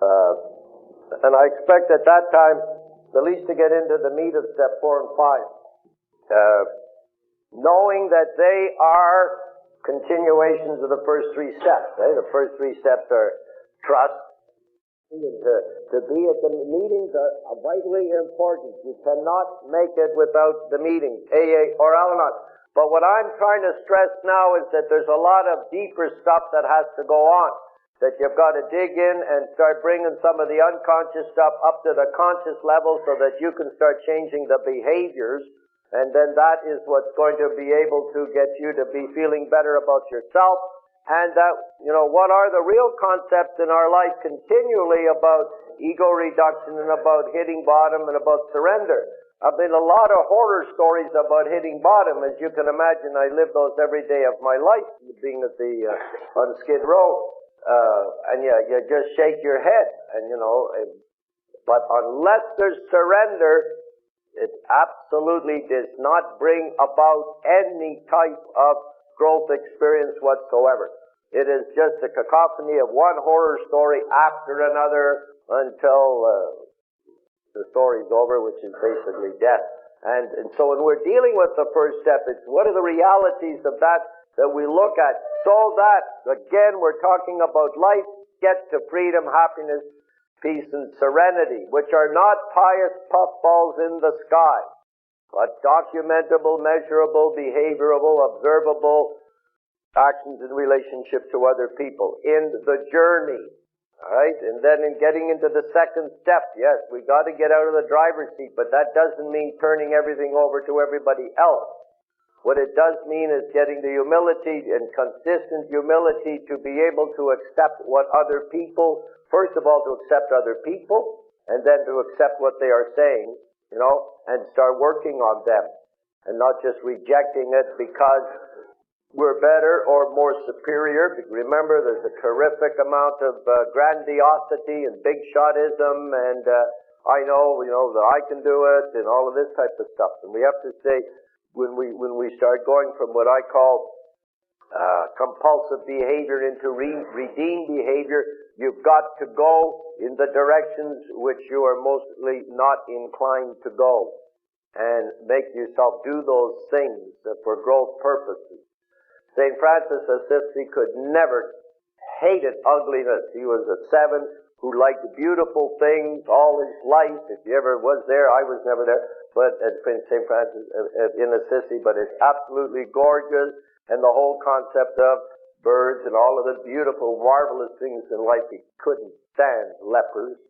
And I expect at that time, at least to get into the meat of step 4 and 5, knowing that they are continuations of the first 3 steps. The first 3 steps are trust. To be at the meetings are vitally important. You cannot make it without the meetings, AA or Al-Anon. But what I'm trying to stress now is that there's a lot of deeper stuff that has to go on. That you've got to dig in and start bringing some of the unconscious stuff up to the conscious level so that you can start changing the behaviors. And then that is what's going to be able to get you to be feeling better about yourself. And that, what are the real concepts in our life continually about ego reduction and about hitting bottom and about surrender. I've been a lot of horror stories about hitting bottom. As you can imagine, I live those every day of my life, being at the, on Skid Row. And you just shake your head. And, but unless there's surrender, it absolutely does not bring about any type of growth experience whatsoever. It is just a cacophony of one horror story after another until the story's over, which is basically death. And so when we're dealing with the first step, it's what are the realities of that we look at, so that, again, we're talking about life, get to freedom, happiness, peace, and serenity, which are not pious puffballs in the sky, but documentable, measurable, behaviorable, observable actions in relationship to other people in the journey. All right? And then in getting into the second step, yes, we got to get out of the driver's seat, but that doesn't mean turning everything over to everybody else. What it does mean is getting the humility and consistent humility to be able to accept what other people, first of all, to accept other people, and then to accept what they are saying, and start working on them, and not just rejecting it because we're better or more superior. Remember, there's a terrific amount of grandiosity and big shotism, and I know, that I can do it, and all of this type of stuff. And we have to say, when we start going from what I call compulsive behavior into redeemed behavior, you've got to go in the directions which you are mostly not inclined to go, and make yourself do those things for growth purposes. St. Francis of Assisi could never hated ugliness. He was a 7 who liked beautiful things all his life. If he ever was there, I was never there, but at St. Francis in Assisi, but it's absolutely gorgeous, and the whole concept of birds and all of the beautiful, marvelous things in life. He couldn't stand lepers,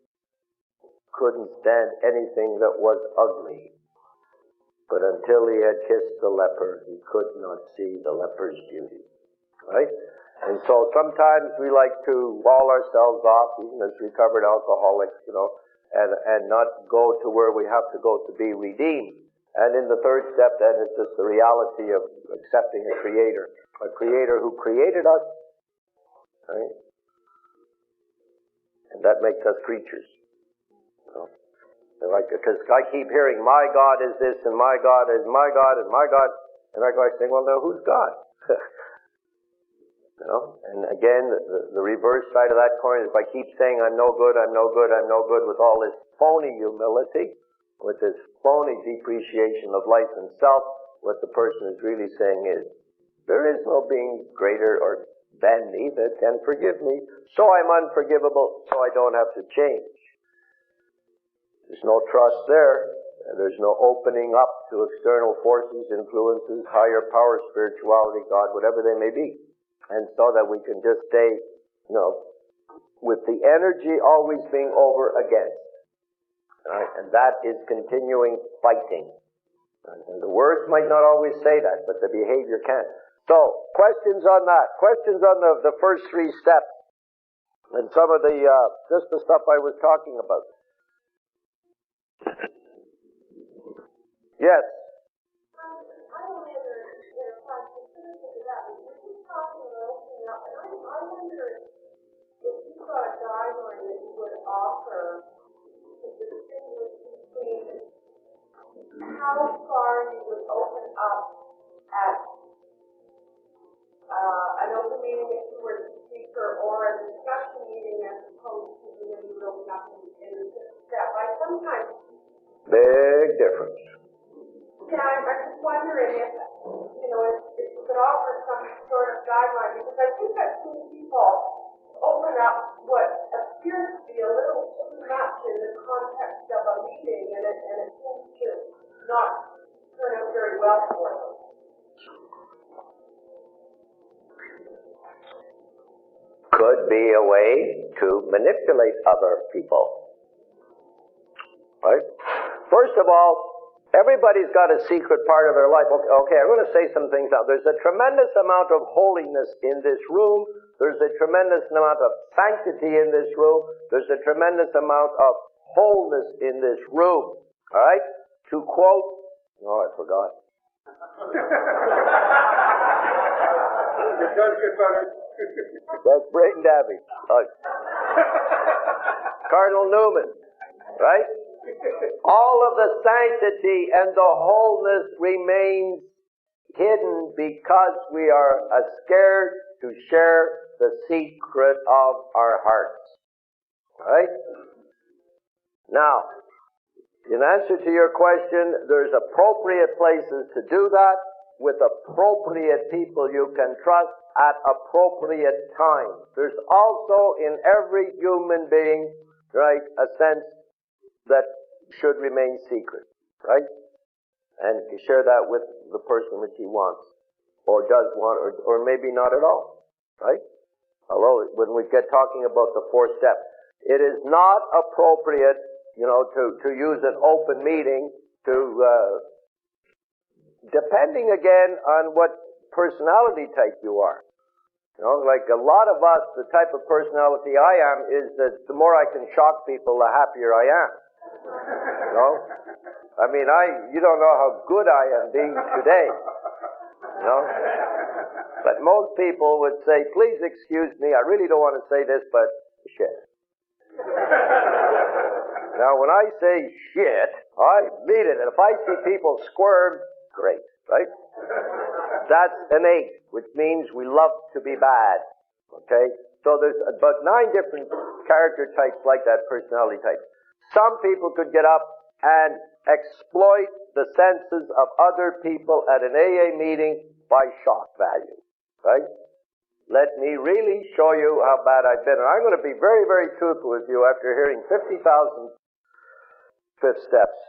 couldn't stand anything that was ugly. But until he had kissed the leper, he could not see the leper's beauty. Right? And so sometimes we like to wall ourselves off, even as recovered alcoholics, and not go to where we have to go to be redeemed. And in the third step, then, is just the reality of accepting a creator who created us, right? And that makes us creatures. Because I keep hearing, my God is this, and my God is my God, and my God, and I go saying, well, now who's God? And again, the reverse side of that coin is if I keep saying I'm no good, I'm no good, I'm no good with all this phony humility, with this phony depreciation of life and self, what the person is really saying is, there is no being greater or than me that can forgive me, so I'm unforgivable, so I don't have to change. There's no trust there, and there's no opening up to external forces, influences, higher power, spirituality, God, whatever they may be. And so that we can just stay, with the energy always being over against. Right? And that is continuing fighting. And the words might not always say that, but the behavior can. So, questions on that? Questions on the first 3 steps? And some of the, just the stuff I was talking about. Yes. I don't ever get a question specific to that, but you're just talking and opening up, and I wonder if you've got a guideline that you would offer to distinguish between how far you would open up at an open meeting if you were the speaker or a discussion meeting as opposed to when you Big difference. Yeah, I'm just wondering if you could offer some sort of guideline, because I think I've seen people open up what appears to be a little too much in the context of a meeting, and it seems to not turn out very well for them. Could be a way to manipulate other people. Right? First of all, everybody's got a secret part of their life. Okay, I'm going to say some things now. There's a tremendous amount of holiness in this room. There's a tremendous amount of sanctity in this room. There's a tremendous amount of wholeness in this room. All right? To quote, I forgot. It does get better. That's Brayton Davy. Cardinal Newman. Right? All of the sanctity and the wholeness remains hidden because we are scared to share the secret of our hearts. Right? Now, in answer to your question, there's appropriate places to do that with appropriate people you can trust at appropriate times. There's also in every human being, right, a sense that should remain secret, right? And to share that with the person which he wants, or does want, or maybe not at all, right? Although when we get talking about the 4 steps, it is not appropriate, to use an open meeting to, depending again on what personality type you are. Like a lot of us, the type of personality I am is that the more I can shock people, the happier I am. I mean, you don't know how good I am being today. But most people would say, please excuse me, I really don't want to say this, but shit. Now, when I say shit, I mean it. And if I see people squirm, great, right? That's an 8, which means we love to be bad. Okay? So there's about 9 different character types like that, personality types. Some people could get up and exploit the senses of other people at an AA meeting by shock value. Right? Let me really show you how bad I've been. And I'm going to be very, very truthful with you after hearing 50,000 fifth steps.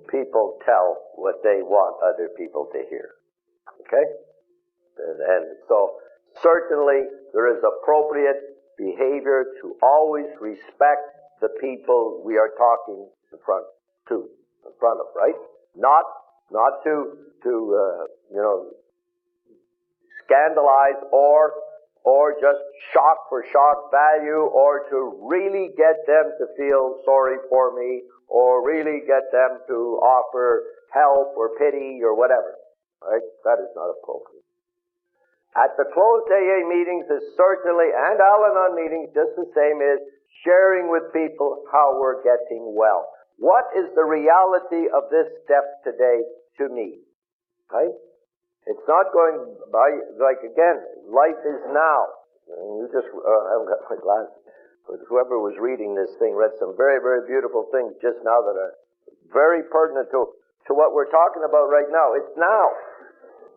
People tell what they want other people to hear. Okay? And so certainly there is appropriate behavior to always respect the people we are talking in front of, right? Not to scandalize or just shock for shock value, or to really get them to feel sorry for me, or really get them to offer help or pity or whatever. Right? That is not appropriate. At the closed AA meetings is certainly, and Al-Anon meetings just the same, is sharing with people how we're getting well. What is the reality of this step today to me? Right? It's not going by, like again, life is now. And I haven't got my glasses. But whoever was reading this thing read some very, very beautiful things just now that are very pertinent to what we're talking about right now. It's now.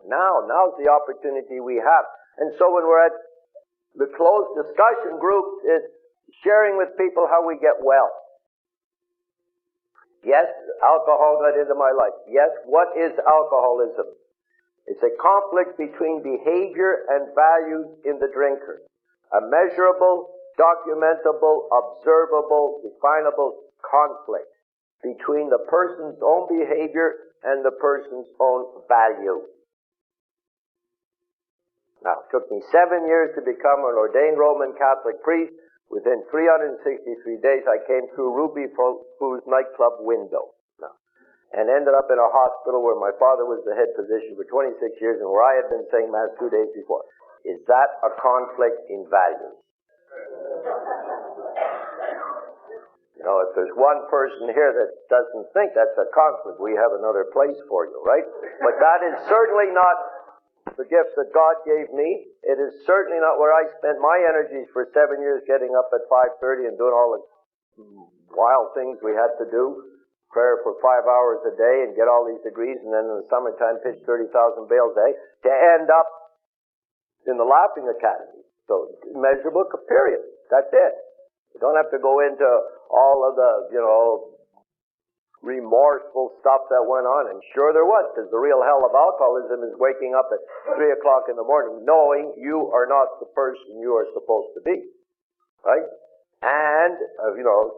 Now's the opportunity we have. And so when we're at the closed discussion group, it's sharing with people how we get well. Yes, alcohol got into my life. Yes, what is alcoholism? It's a conflict between behavior and values in the drinker. A measurable, documentable, observable, definable conflict between the person's own behavior and the person's own value. Now, it took me 7 years to become an ordained Roman Catholic priest. Within 363 days, I came through Ruby Foo's nightclub window. And ended up in a hospital where my father was the head physician for 26 years and where I had been saying Mass 2 days before. Is that a conflict in values? If there's one person here that doesn't think that's a conflict, we have another place for you, right? But that is certainly not the gift that God gave me. It is certainly not where I spent my energies for 7 years, getting up at 5:30 and doing all the wild things we had to do. prayer for 5 hours a day and get all these degrees, and then in the summertime pitch 30,000 bales a day to end up in the Laughing Academy. So, measurable period. That's it. You don't have to go into all of the, remorseful stuff that went on. And sure there was, because the real hell of alcoholism is waking up at 3 o'clock in the morning knowing you are not the person you are supposed to be. Right? And,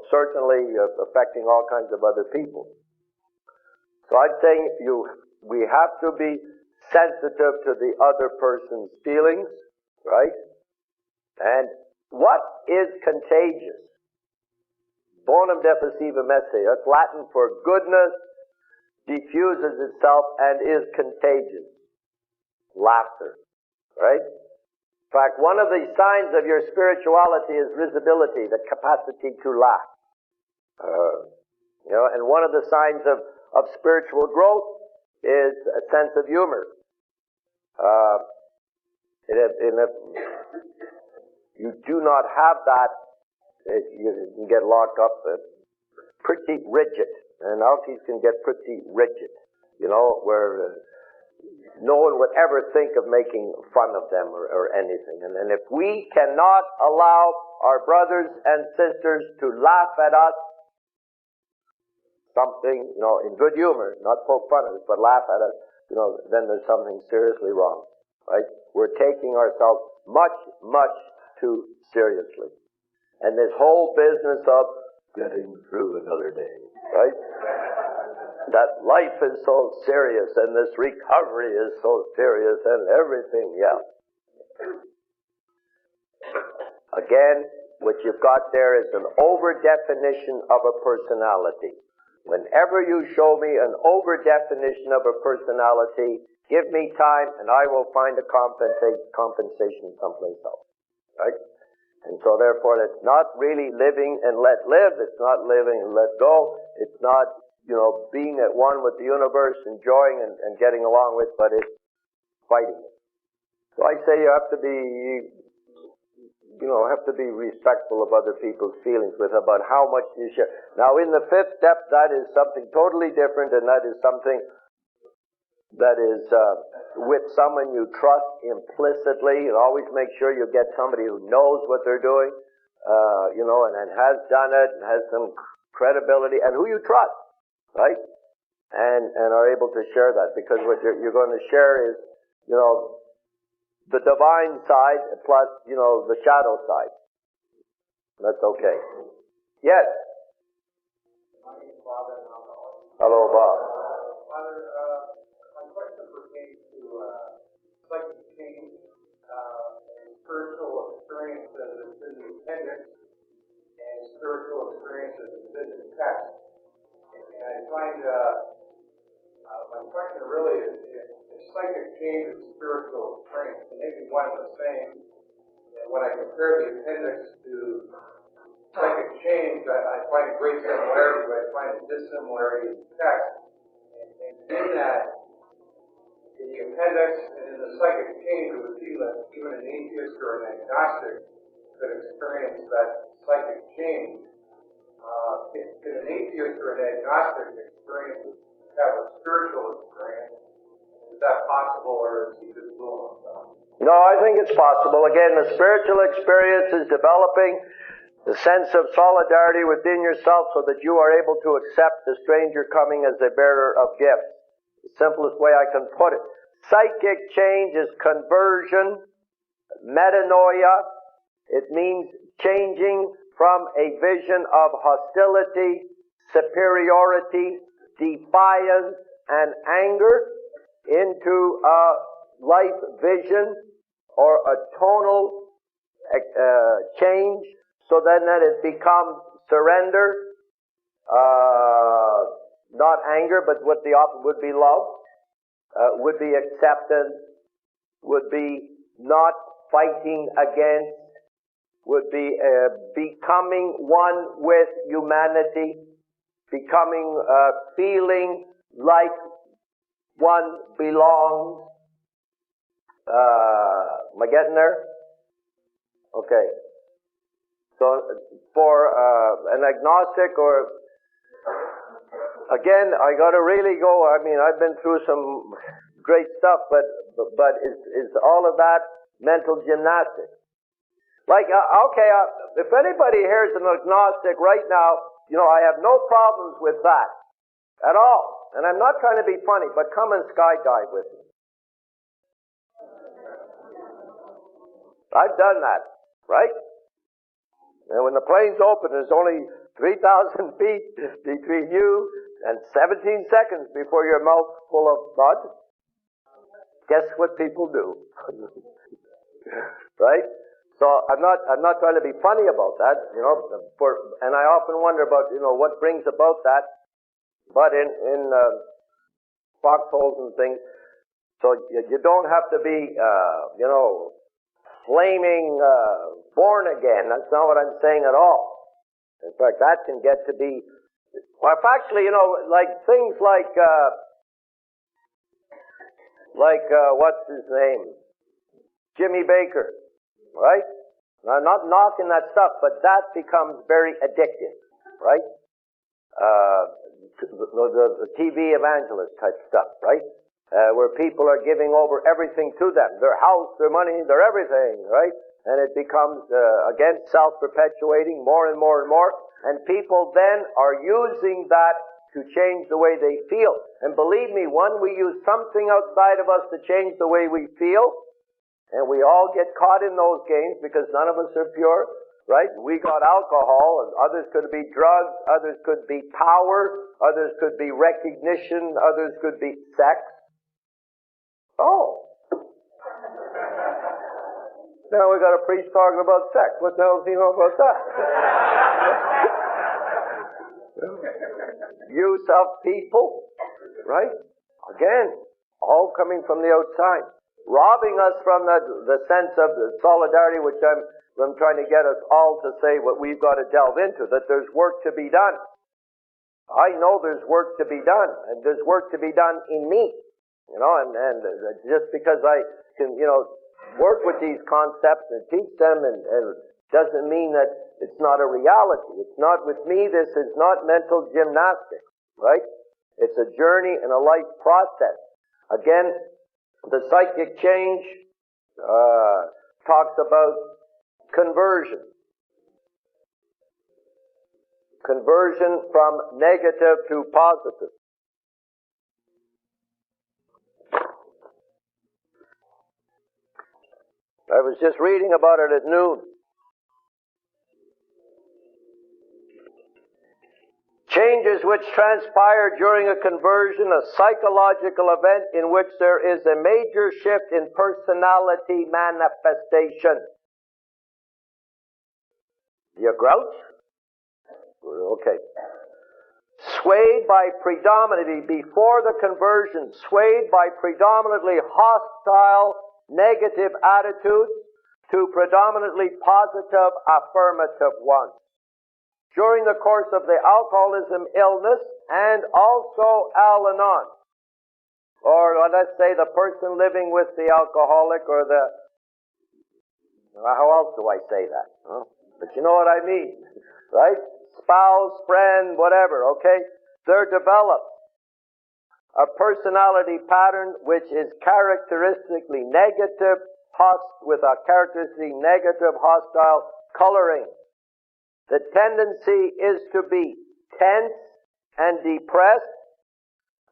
certainly affecting all kinds of other people. So I'd say we have to be sensitive to the other person's feelings, right? And what is contagious? Bonum diffusivum esse. That's Latin for goodness diffuses itself and is contagious. Laughter, right? In fact, one of the signs of your spirituality is risibility, the capacity to laugh. And one of the signs of spiritual growth is a sense of humor. If you do not have that, you can get locked up pretty rigid. And alkies can get pretty rigid, where no one would ever think of making fun of them or anything. And if we cannot allow our brothers and sisters to laugh at us, something, in good humor, not poke fun at us, but laugh at us, then there's something seriously wrong, right? We're taking ourselves much, much too seriously. And this whole business of getting through another day, right? That life is so serious and this recovery is so serious and everything, yeah. Again, what you've got there is an over-definition of a personality. Whenever you show me an over-definition of a personality, give me time and I will find a compensation someplace else, right? And so therefore it's not really living and let live, it's not living and let go, it's not being at one with the universe, enjoying and getting along with, but it's fighting it. So I say you have to be respectful of other people's feelings with about how much you share. Now in the fifth step, that is something totally different, and that is something that is with someone you trust implicitly. You always make sure you get somebody who knows what they're doing, and has done it, and has some credibility, and who you trust. Right? And are able to share that, because what you're going to share is, the divine side plus, the shadow side. That's okay. Yes? Hello, Bob. Father, my question pertains to psychic change and spiritual experiences in the appendix and spiritual experiences in the text. And I find my question really is psychic change and spiritual experience. They may be one and the same. And when I compare the appendix to psychic change, I find a great similarity, but I find a dissimilarity in the text. And in that, in the appendix and in the psychic change, it would seem that even an atheist or an agnostic could experience that psychic change. Can an atheist or an agnostic have a spiritual experience? Is that possible, or is he just fooling himself? No, I think it's possible. Again, the spiritual experience is developing the sense of solidarity within yourself so that you are able to accept the stranger coming as a bearer of gifts. The simplest way I can put it. Psychic change is conversion, metanoia. It means changing from a vision of hostility, superiority, defiance, and anger into a life vision or a tonal change, so then that it becomes surrender, not anger, but what the opposite would be love, would be acceptance, would be not fighting against, would be becoming one with humanity, becoming, feeling like one belongs. Am I getting there? Okay. So for an agnostic or again, I got to really go. I mean, I've been through some great stuff, but is all of that mental gymnastics? Like, if anybody here is an agnostic right now, I have no problems with that at all. And I'm not trying to be funny, but come and skydive with me. I've done that, right? And when the plane's open, there's only 3,000 feet between you and 17 seconds before your mouth full of mud. Guess what people do? Right? So I'm not trying to be funny about that, and I often wonder about, what brings about that. But in foxholes and things, so you don't have to be, flaming born again. That's not what I'm saying at all. In fact, that can get to be, well, actually, like things like what's his name? Jimmy Baker, right? Now, I'm not knocking that stuff, but that becomes very addictive, right? The TV evangelist type stuff, right? Where people are giving over everything to them, their house, their money, their everything, right? And it becomes, again, self-perpetuating more and more and more. And people then are using that to change the way they feel. And believe me, when we use something outside of us to change the way we feel, and we all get caught in those games because none of us are pure, right? We got alcohol, and others could be drugs, others could be power, others could be recognition, others could be sex. Oh. Now we got a priest talking about sex. What the hell does he know about that? Use of people, right? Again, all coming from the outside, robbing us from the sense of the solidarity, which I'm trying to get us all to say what we've got to delve into, that there's work to be done. I know there's work to be done, and there's work to be done in me. And just because I can, work with these concepts and teach them and doesn't mean that it's not a reality. It's not, with me, this is not mental gymnastics, right? It's a journey and a life process. Again, the psychic change talks about conversion. Conversion from negative to positive. I was just reading about it at noon. Changes which transpire during a conversion, a psychological event in which there is a major shift in personality manifestation. You grouch? Okay. Swayed by predominantly, before the conversion, swayed by predominantly hostile, negative attitudes to predominantly positive, affirmative ones. During the course of the alcoholism illness and also Al-Anon, or let's say the person living with the alcoholic or how else do I say that? Huh? But you know what I mean, right? Spouse, friend, whatever, okay? They're developed a personality pattern which is characteristically negative, with a characteristically negative, hostile coloring. The tendency is to be tense and depressed,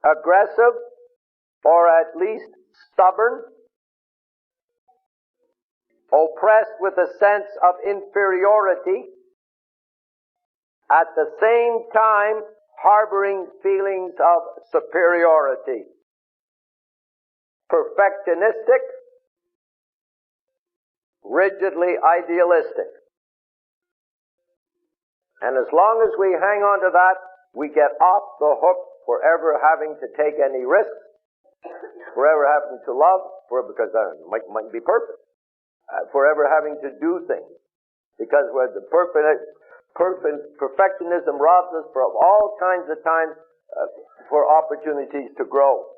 aggressive, or at least stubborn, oppressed with a sense of inferiority, at the same time harboring feelings of superiority, perfectionistic, rigidly idealistic. And as long as we hang on to that, we get off the hook for ever having to take any risks, forever having to love, because it might be perfect, forever having to do things. Because where the perfectionism robs us from all kinds of times for opportunities to grow.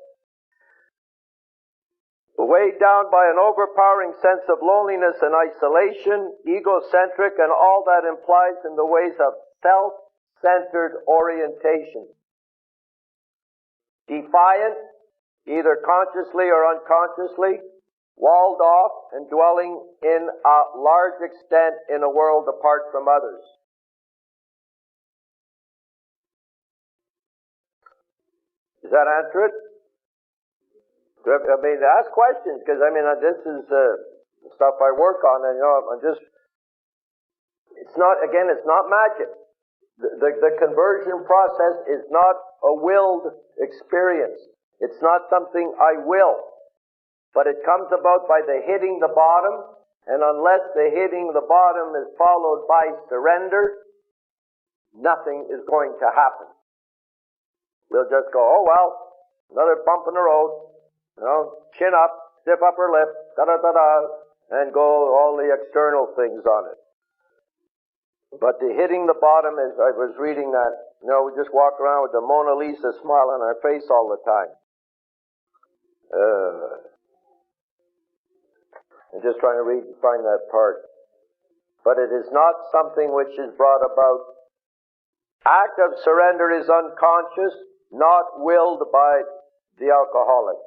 Weighed down by an overpowering sense of loneliness and isolation, egocentric, and all that implies in the ways of self-centered orientation. defiant, either consciously or unconsciously, walled off and dwelling in a large extent in a world apart from others. Does that answer it? I mean, ask questions, because this is stuff I work on, and it's not magic. The conversion process is not a willed experience. It's not something I will. But it comes about by the hitting the bottom, and unless the hitting the bottom is followed by surrender, nothing is going to happen. We'll just go, oh well, another bump in the road, chin up, stiff upper lip, da-da-da-da, and go all the external things on it. But the hitting the bottom is, I was reading that, we just walk around with the Mona Lisa smile on our face all the time. I'm just trying to find that part. But it is not something which is brought about. Act of surrender is unconscious, not willed by the alcoholic.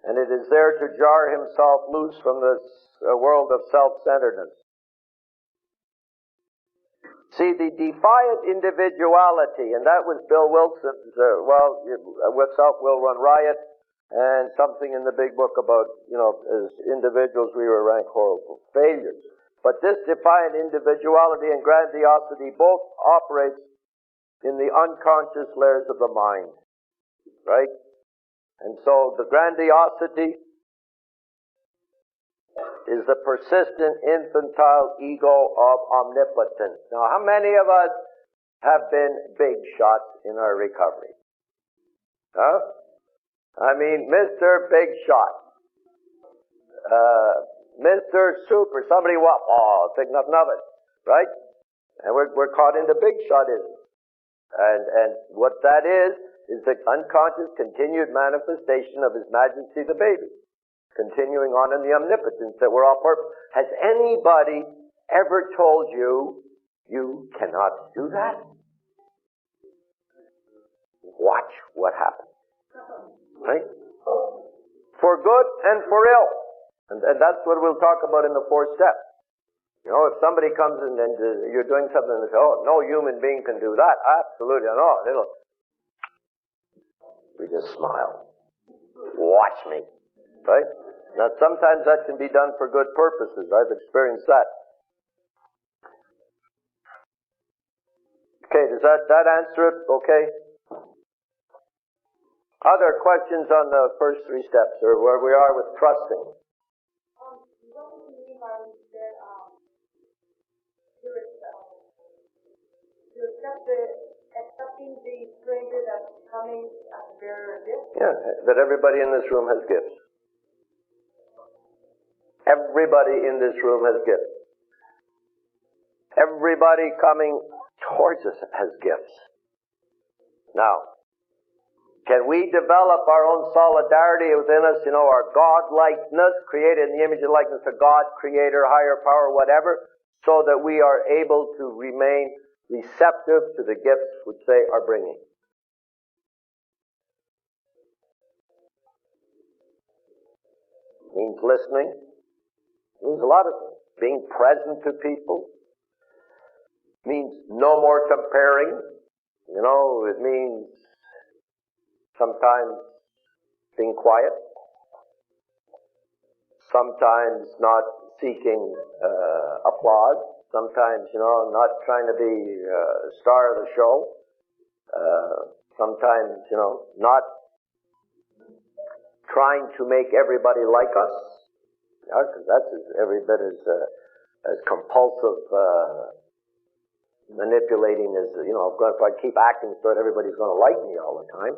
And it is there to jar himself loose from this world of self-centeredness. See, the defiant individuality, and that was Bill Wilson's, without will run riot, and something in the big book about, as individuals we were ranked horrible failures. But this defiant individuality and grandiosity both operates in the unconscious layers of the mind, right? And so the grandiosity is the persistent infantile ego of omnipotence. Now, how many of us have been big shots in our recovery? Huh? Mr. Big Shot. Mr. Super. Somebody, think nothing of it. Right? And we're caught into big shotism. And what that is the unconscious continued manifestation of His Majesty the Baby. Continuing on in the omnipotence that we're all part of. Has anybody ever told you, you cannot do that? Watch what happens. Right? For good and for ill. And that's what we'll talk about in the 4 steps. If somebody comes in and you're doing something and they say, oh, no human being can do that. Absolutely not. We just smile. Watch me. Right? Now, sometimes that can be done for good purposes. I've experienced that. Okay, does that answer it? Okay? Other questions on the first 3 steps, or where we are with trusting? What do you mean by you said to accepting the stranger that's coming as a bearer of gifts? Yeah, that everybody in this room has gifts. Everybody in this room has gifts. Everybody coming towards us has gifts. Now, can we develop our own solidarity within us, our God-likeness, created in the image and likeness of God, Creator, higher power, whatever, so that we are able to remain receptive to the gifts which they are bringing? Means listening. Means a lot of things. Being present to people. Means no more comparing. It means sometimes being quiet, sometimes not seeking applause, sometimes, not trying to be star of the show, sometimes, not trying to make everybody like us, because that's every bit as compulsive manipulating as, if I keep acting so that everybody's going to like me all the time.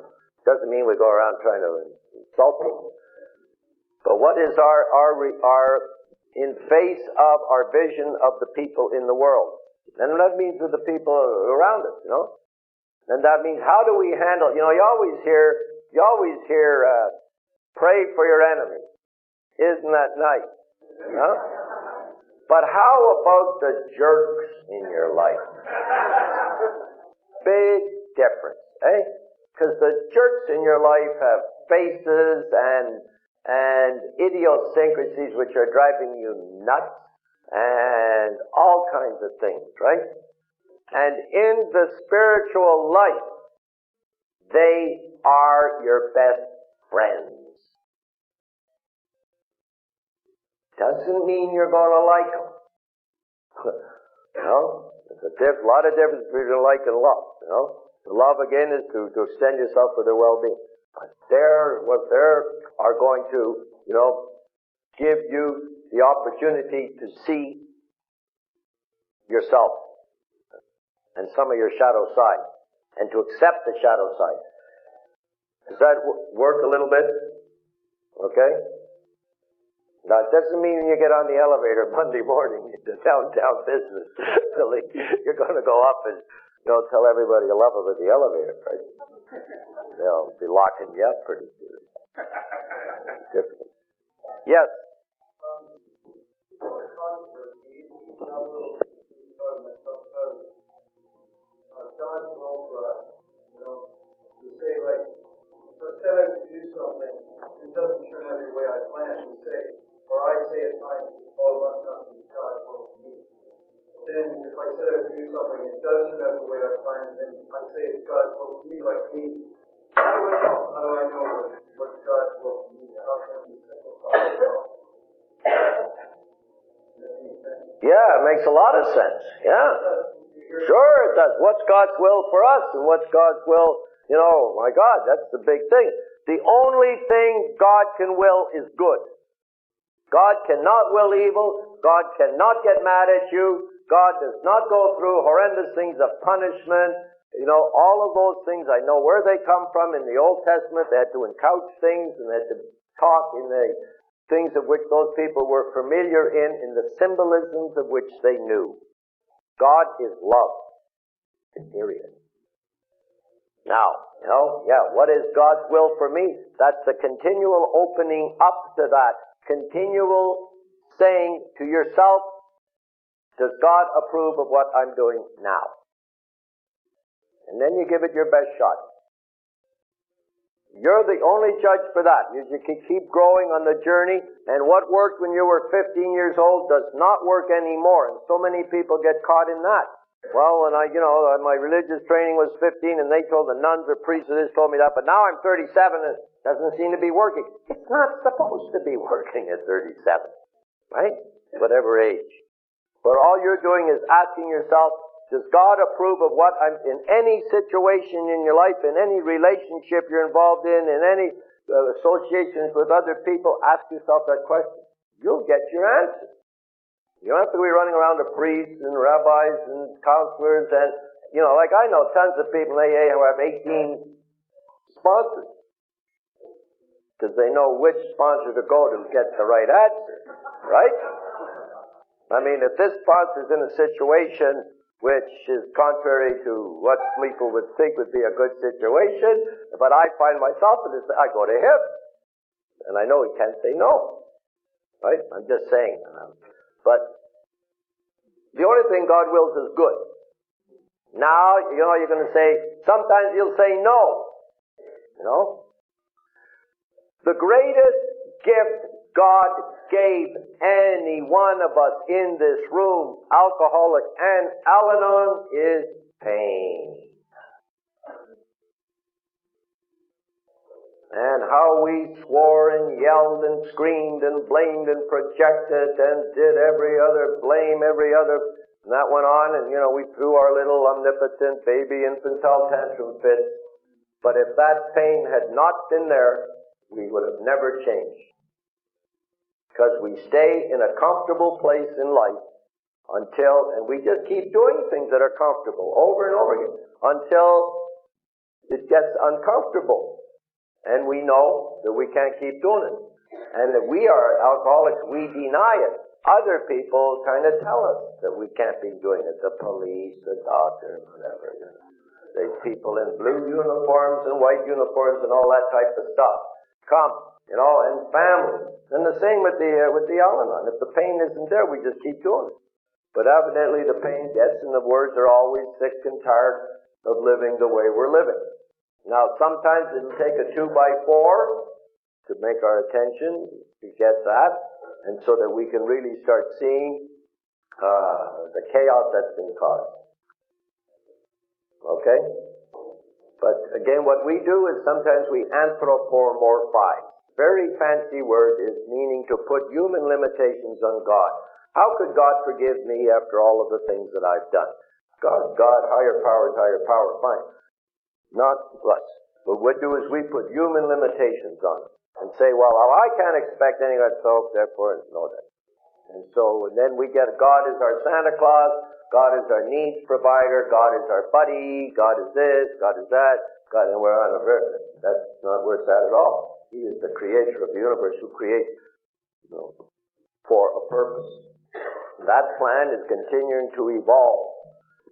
Doesn't mean we go around trying to insult people. But what is our in face of our vision of the people in the world? And that means with the people around us, And that means how do we handle, you always hear, pray for your enemy. Isn't that nice? But how about the jerks in your life? Big difference, eh? Because the the jerks in your life have faces and idiosyncrasies which are driving you nuts and all kinds of things, right? And in the spiritual life, they are your best friends. Doesn't mean you're going to like them. You know, there's a lot of difference between like and love. You know, to love again is to extend yourself for their well-being. But what they are going to, you know, give you the opportunity to see yourself and some of your shadow side, and to accept the shadow side. Does that work a little bit? Okay? Now, it doesn't mean when you get on the elevator Monday morning into downtown business building, you're going to go up and, you know, tell everybody you love them at the elevator, right? They'll be locking you up pretty soon. Different. Yes? God's will for us, you know, we say, like, let's set out to do something, it doesn't turn out the way I planned, we say, or I say at times, oh, must not be God's will for me. Then, if I set out to do something, it does turn out the way I planned, then I say it's God's will for me, like me. How do I know what's God's will for me? How can I be simplified? Yeah, it makes a lot of sense. Yeah. Sure it does. What's God's will for us and what's God's will, you know, my God, that's the big thing. The only thing God can will is good. God cannot will evil. God cannot get mad at you. God does not go through horrendous things of punishment. You know, all of those things, I know where they come from in the Old Testament. They had to encouch things and they had to talk in the things of which those people were familiar in the symbolisms of which they knew. God is love. Period. Now, you know, what is God's will for me? That's the continual opening up to that. Continual saying to yourself, does God approve of what I'm doing now? And then you give it your best shot. You're the only judge for that. You can keep growing on the journey, and what worked when you were 15 years old does not work anymore, and so many people get caught in that. Well, when my religious training was 15, and they told the nuns or priests or this told me that, but now I'm 37 and it doesn't seem to be working. It's not supposed to be working at 37, right? Whatever age. But all you're doing is asking yourself, does God approve of what I'm in any situation in your life, in any relationship you're involved in any associations with other people? Ask yourself that question. You'll get your answer. You don't have to be running around to priests and rabbis and counselors and, you know, like I know tons of people in AA who have 18 sponsors because they know which sponsor to go to get the right answer, right? I mean, if this sponsor's in a situation which is contrary to what people would think would be a good situation, but I find myself in this, I go to him. And I know he can't say no. Right? I'm just saying. But the only thing God wills is good. Now, you know, you're going to say, sometimes he'll say no. You know? The greatest gift God gave any one of us in this room, alcoholic and Al-Anon, is pain. And how we swore and yelled and screamed and blamed and projected and did blame every other, and that went on, and you know, we threw our little omnipotent baby infantile tantrum fits. But if that pain had not been there, we would have never changed. Because we stay in a comfortable place in life and we just keep doing things that are comfortable over and over again until it gets uncomfortable. And we know that we can't keep doing it. And that we are alcoholics, we deny it. Other people kind of tell us that we can't be doing it. The police, the doctor, whatever. There's people in blue uniforms and white uniforms and all that type of stuff. Come. You know, and family. And the same with the Al-Anon. If the pain isn't there, we just keep doing it. But evidently the pain gets, and the words are always sick and tired of living the way we're living. Now, sometimes it'll take a 2x4 to make our attention to get that, and so that we can really start seeing the chaos that's been caused. Okay? But again, what we do is sometimes we anthropomorphize. Very fancy word is meaning to put human limitations on God. How could God forgive me after all of the things that I've done? God, higher power, fine. Not us. What we do is we put human limitations on it and say, well, I can't expect anything of myself, therefore no that. And so then we get God is our Santa Claus, God is our needs provider, God is our buddy, God is this, God is that, God, and we're on a earth. That's not where it's at all. He is the creator of the universe who creates, for a purpose. That plan is continuing to evolve.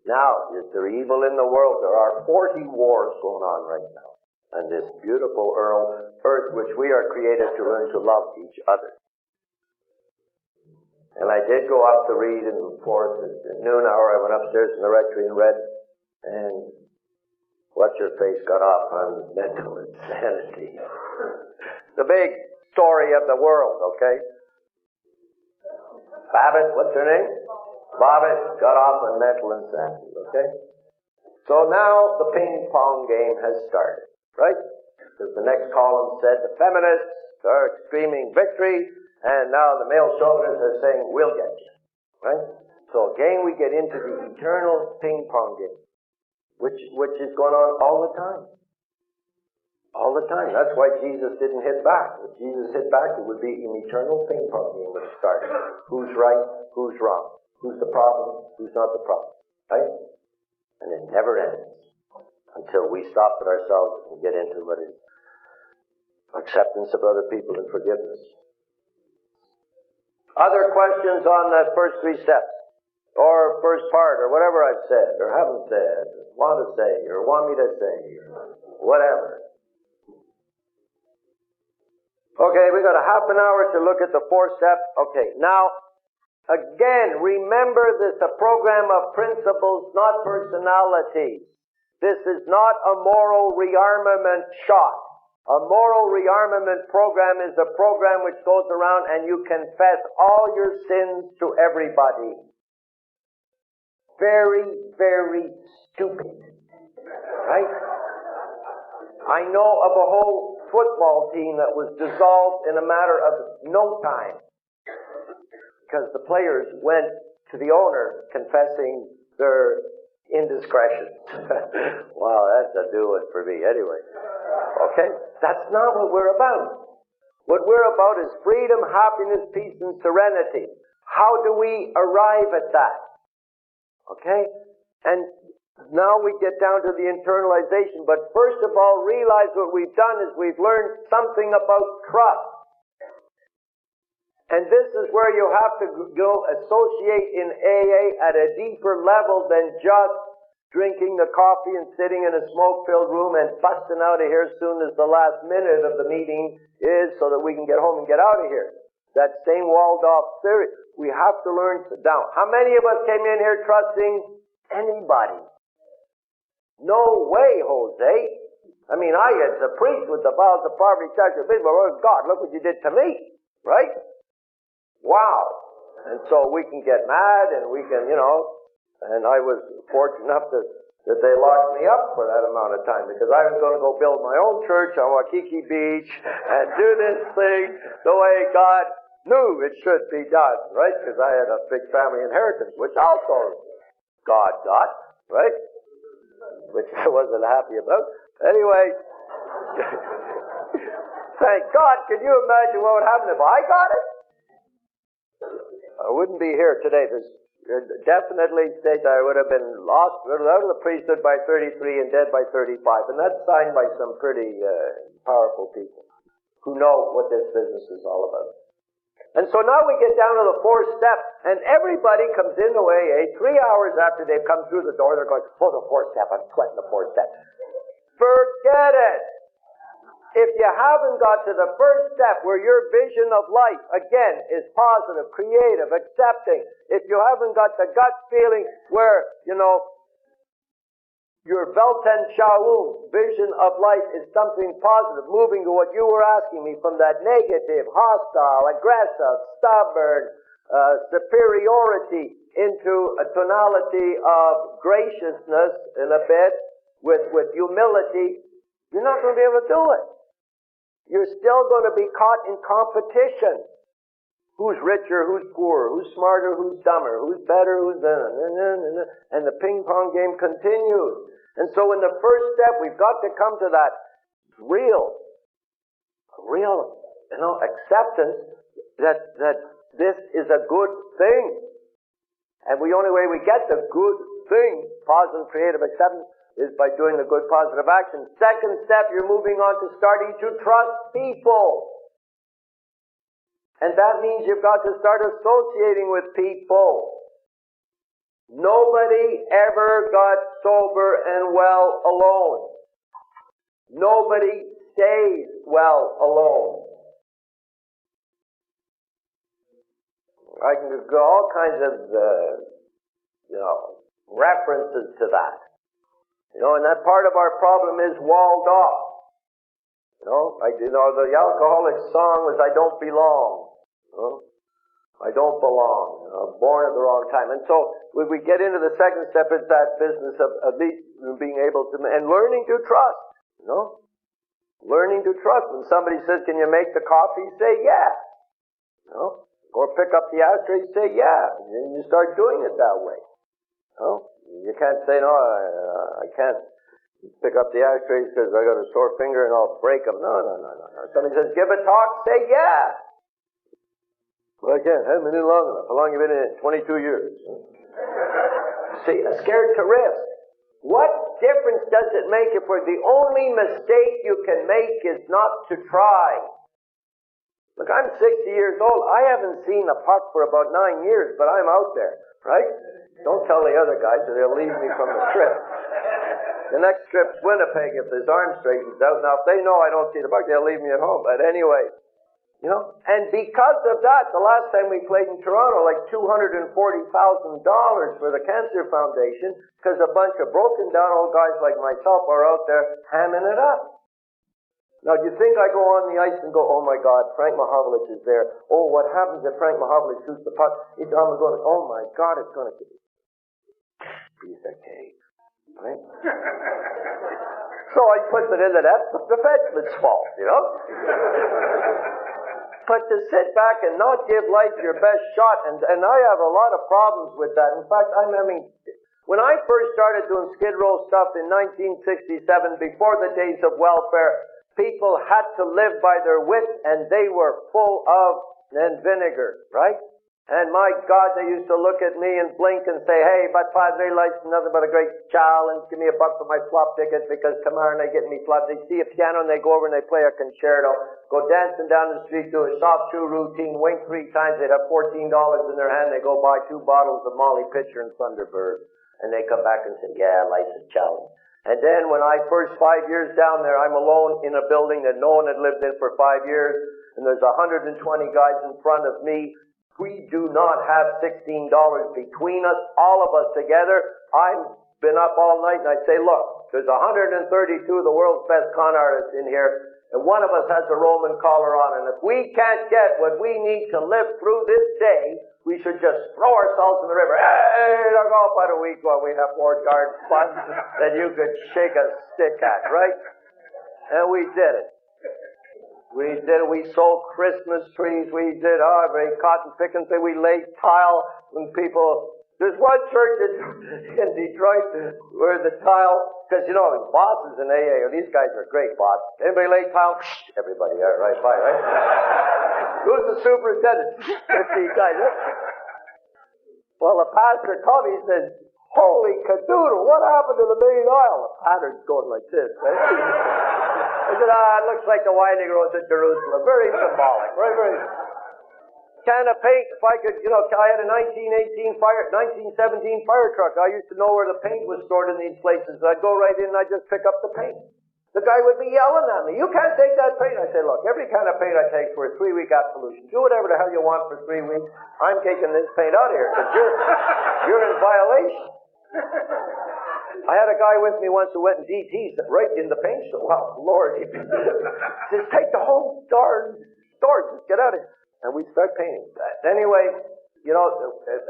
Now, is there evil in the world? There are 40 wars going on right now. And this beautiful earth which we are created to learn to love each other. And I did go up to read, and before the noon hour I went upstairs in the rectory and read, and what's-your-face got off on mental insanity. The big story of the world, okay? Babbitt, what's her name? Babbitt got off on mental insanity, okay? So now the ping pong game has started. Right? Because the next column said the feminists are screaming victory, and now the male chauvinists are saying, we'll get you. Right? So again we get into the eternal ping pong game, which is going on all the time. All the time. That's why Jesus didn't hit back. If Jesus hit back, it would be an eternal ping pong game when it started. Who's right? Who's wrong? Who's the problem? Who's not the problem? Right? And it never ends. Until we stop it ourselves and get into what is acceptance of other people and forgiveness. Other questions on the first 3 steps, or first part, or whatever I've said, or haven't said, or want to say, or want me to say, or whatever. Okay, we got a half an hour to look at the 4 steps. Okay, now, again, remember this a program of principles, not personalities. This is not a moral rearmament shot. A moral rearmament program is a program which goes around and you confess all your sins to everybody. Very, very stupid. Right? I know of a whole football team that was dissolved in a matter of no time. Because the players went to the owner confessing their indiscretions. Wow, that's a do it for me anyway. Okay? That's not what we're about. What we're about is freedom, happiness, peace, and serenity. How do we arrive at that? Okay? And now we get down to the internalization, but first of all, realize what we've done is we've learned something about trust. And this is where you have to go associate in AA at a deeper level than just drinking the coffee and sitting in a smoke-filled room and busting out of here as soon as the last minute of the meeting is so that we can get home and get out of here. That same walled-off theory. We have to learn down. How many of us came in here trusting anybody? No way, Jose. I mean, I as a priest with the vows of poverty, sacrifice, but God, look what you did to me. Right? Wow. And so we can get mad and we can, and I was fortunate enough that they locked me up for that amount of time because I was going to go build my own church on Waikiki Beach and do this thing the way God knew it should be done, right? Because I had a big family inheritance, which also God got, right? Which I wasn't happy about. Anyway, thank God. Can you imagine what would happen if I got it? I wouldn't be here today. There's definitely states I would have been lost out of the priesthood by 33 and dead by 35. And that's signed by some pretty powerful people who know what this business is all about. And so now we get down to the 4th step, and everybody comes into AA 3 hours after they've come through the door. They're going, oh, the 4th step, I'm sweating the 4th step. Forget it. If you haven't got to the 1st step where your vision of life, again, is positive, creative, accepting, if you haven't got the gut feeling where, Your Velten Shaul vision of life is something positive, moving to what you were asking me, from that negative, hostile, aggressive, stubborn, superiority into a tonality of graciousness in a bit, with humility. You're not going to be able to do it. You're still going to be caught in competition. Who's richer, who's poorer, who's smarter, who's dumber, who's better, who's... And the ping-pong game continues. And so in the first step, we've got to come to that real, acceptance that this is a good thing. And the only way we get the good thing, positive creative acceptance, is by doing the good positive action. Second step, you're moving on to starting to trust people. And that means you've got to start associating with people. Nobody ever got sober and well alone. Nobody stays well alone. I can go all kinds of, references to that. And that part of our problem is walled off. The alcoholic song was, I don't belong. I don't belong. Born at the wrong time. And so, when we get into the second step, it's that business of at least being able to, and learning to trust. Learning to trust. When somebody says, can you make the coffee? Say, yeah. Or pick up the ashtray, say, yeah. And you start doing it that way. You can't say, no, I can't pick up the ashtrays because I got a sore finger and I'll break them. No. Somebody says, give a talk, say, yeah. Well, I can't. I haven't been in long enough. How long have you been in? 22 years. See, scared to risk. What difference does it make if the only mistake you can make is not to try? Look, I'm 60 years old. I haven't seen a puck for about 9 years, but I'm out there, right? Don't tell the other guys or they'll leave me from the trip. The next trip's Winnipeg if his arm straightens out. Now, if they know I don't see the puck, they'll leave me at home. But anyway, and because of that, the last time we played in Toronto, like $240,000 for the Cancer Foundation, because a bunch of broken down old guys like myself are out there hamming it up. Now, do you think I go on the ice and go, oh my God, Frank Mahovlich is there. Oh, what happens if Frank Mahovlich shoots the puck? I'm going, oh my God, it's going to be piece of cake. Right? So I put it in the net, the defenseman's fault, But to sit back and not give life your best shot, and I have a lot of problems with that. In fact, when I first started doing Skid Row stuff in 1967, before the days of welfare, people had to live by their wits, and they were full of vinegar, right? And my God, they used to look at me and blink and say, hey, but Padre, life's nothing but a great challenge. Give me $1 for my flop ticket because tomorrow they get me flop. They see a piano and they go over and they play a concerto. Go dancing down the street, do a soft shoe routine, wink 3 times. They'd have $14 in their hand. They go buy 2 bottles of Molly Pitcher and Thunderbird. And they come back and say, yeah, life's a challenge. And then when I first 5 years down there, I'm alone in a building that no one had lived in for 5 years. And there's 120 guys in front of me. We do not have $16 between us, all of us together. I've been up all night and I'd say, look, there's 132 of the world's best con artists in here, and one of us has a Roman collar on. And if we can't get what we need to live through this day, we should just throw ourselves in the river. Hey, look off by the week while we have more garden fun than you could shake a stick at, right? And we did it. We sold Christmas trees, we did cotton picking thing, we laid tile when people... There's one church in Detroit where the tile, because bosses in AA, these guys are great bosses. Anybody lay tile? Everybody, right by, right? Who's the superintendent? 15 guys. Well, the pastor called me, he said, holy cadoodle, what happened to the main aisle? The pattern's going like this, right? I said, it looks like the winding roads at Jerusalem. Very symbolic. Very. Can of paint, if I could, I had a 1917 fire truck. I used to know where the paint was stored in these places. I'd go right in and I'd just pick up the paint. The guy would be yelling at me, you can't take that paint. I said, look, every kind of paint I take for a 3-week absolution. Do whatever the hell you want for 3 weeks. I'm taking this paint out of here because you're in violation. I had a guy with me once who went and DT'd right in the paint store. Wow, Lord. He says, take the whole darn store, just get out of here. And we start painting. Anyway, you know,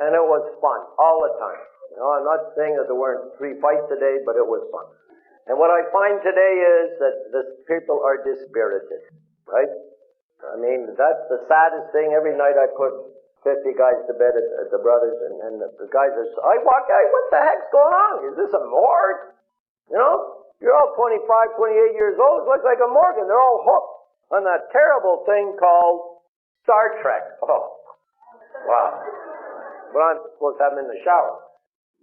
and it was fun all the time. You know, I'm not saying that there weren't 3 fights today, but it was fun. And what I find today is that the people are dispirited, right? I mean, that's the saddest thing. Every night I put 50 guys to bed at the brothers, and the guys are, I walk out, what the heck's going on? Is this a morgue? You know? You're all 25, 28 years old. It looks like a morgue, and they're all hooked on that terrible thing called Star Trek. Oh, wow. But I'm supposed to have them in the shower.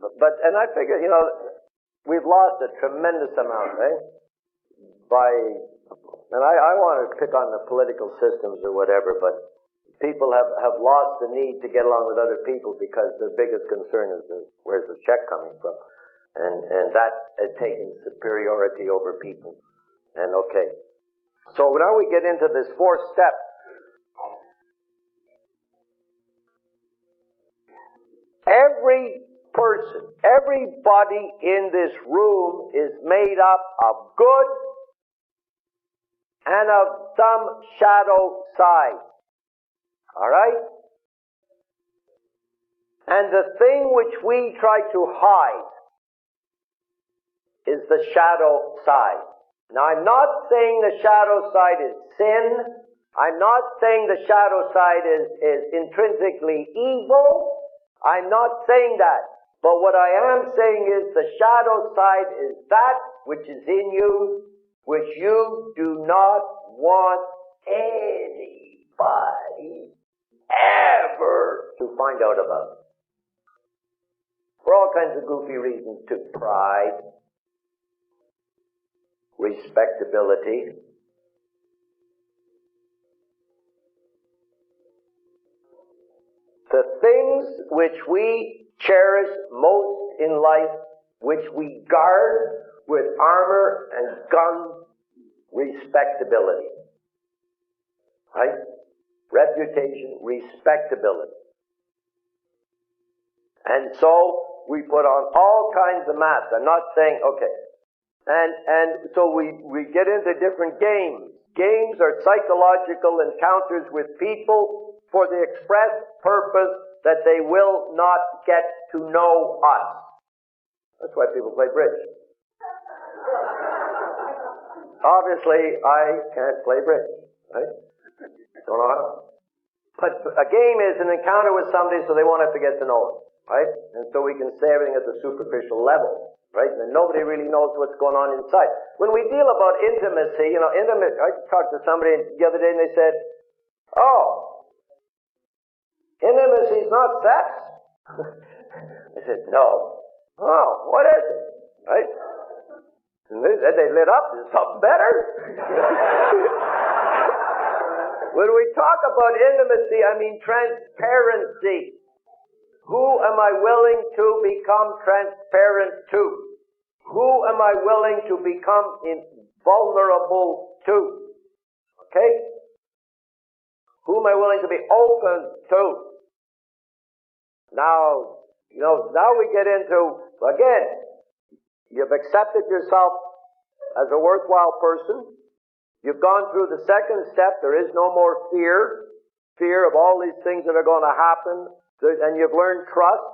But and I figure, you know, we've lost a tremendous amount, eh? And I want to pick on the political systems or whatever, but people have lost the need to get along with other people because their biggest concern is where's the check coming from. And that has taken superiority over people. And okay. So now we get into this 4th step. Every person, everybody in this room is made up of good and of some shadow side. All right? And the thing which we try to hide is the shadow side. Now, I'm not saying the shadow side is sin. I'm not saying the shadow side is intrinsically evil. I'm not saying that. But what I am saying is the shadow side is that which is in you, which you do not want anybody ever to find out about. For all kinds of goofy reasons too. Pride, respectability, the things which we cherish most in life, which we guard with armor and gun, respectability. Right? Reputation, respectability. And so we put on all kinds of masks. I'm not saying, okay. And so we get into different games. Games are psychological encounters with people for the express purpose that they will not get to know us. That's why people play bridge. Obviously, I can't play bridge, right? Don't know how. But a game is an encounter with somebody so they won't have to get to know us, right? And so we can say everything at the superficial level, right? And nobody really knows what's going on inside. When we deal about intimacy, you know, I talked to somebody the other day and they said, oh, intimacy is not sex. I said, no. Oh, what is it? Right? And they lit up. There's something better. When we talk about intimacy, I mean transparency. Who am I willing to become transparent to? Who am I willing to become vulnerable to? Okay? Who am I willing to be open to? Now, you know, now we get into, again, you've accepted yourself as a worthwhile person. You've gone through the 2nd step. There is no more fear of all these things that are going to happen. And you've learned trust.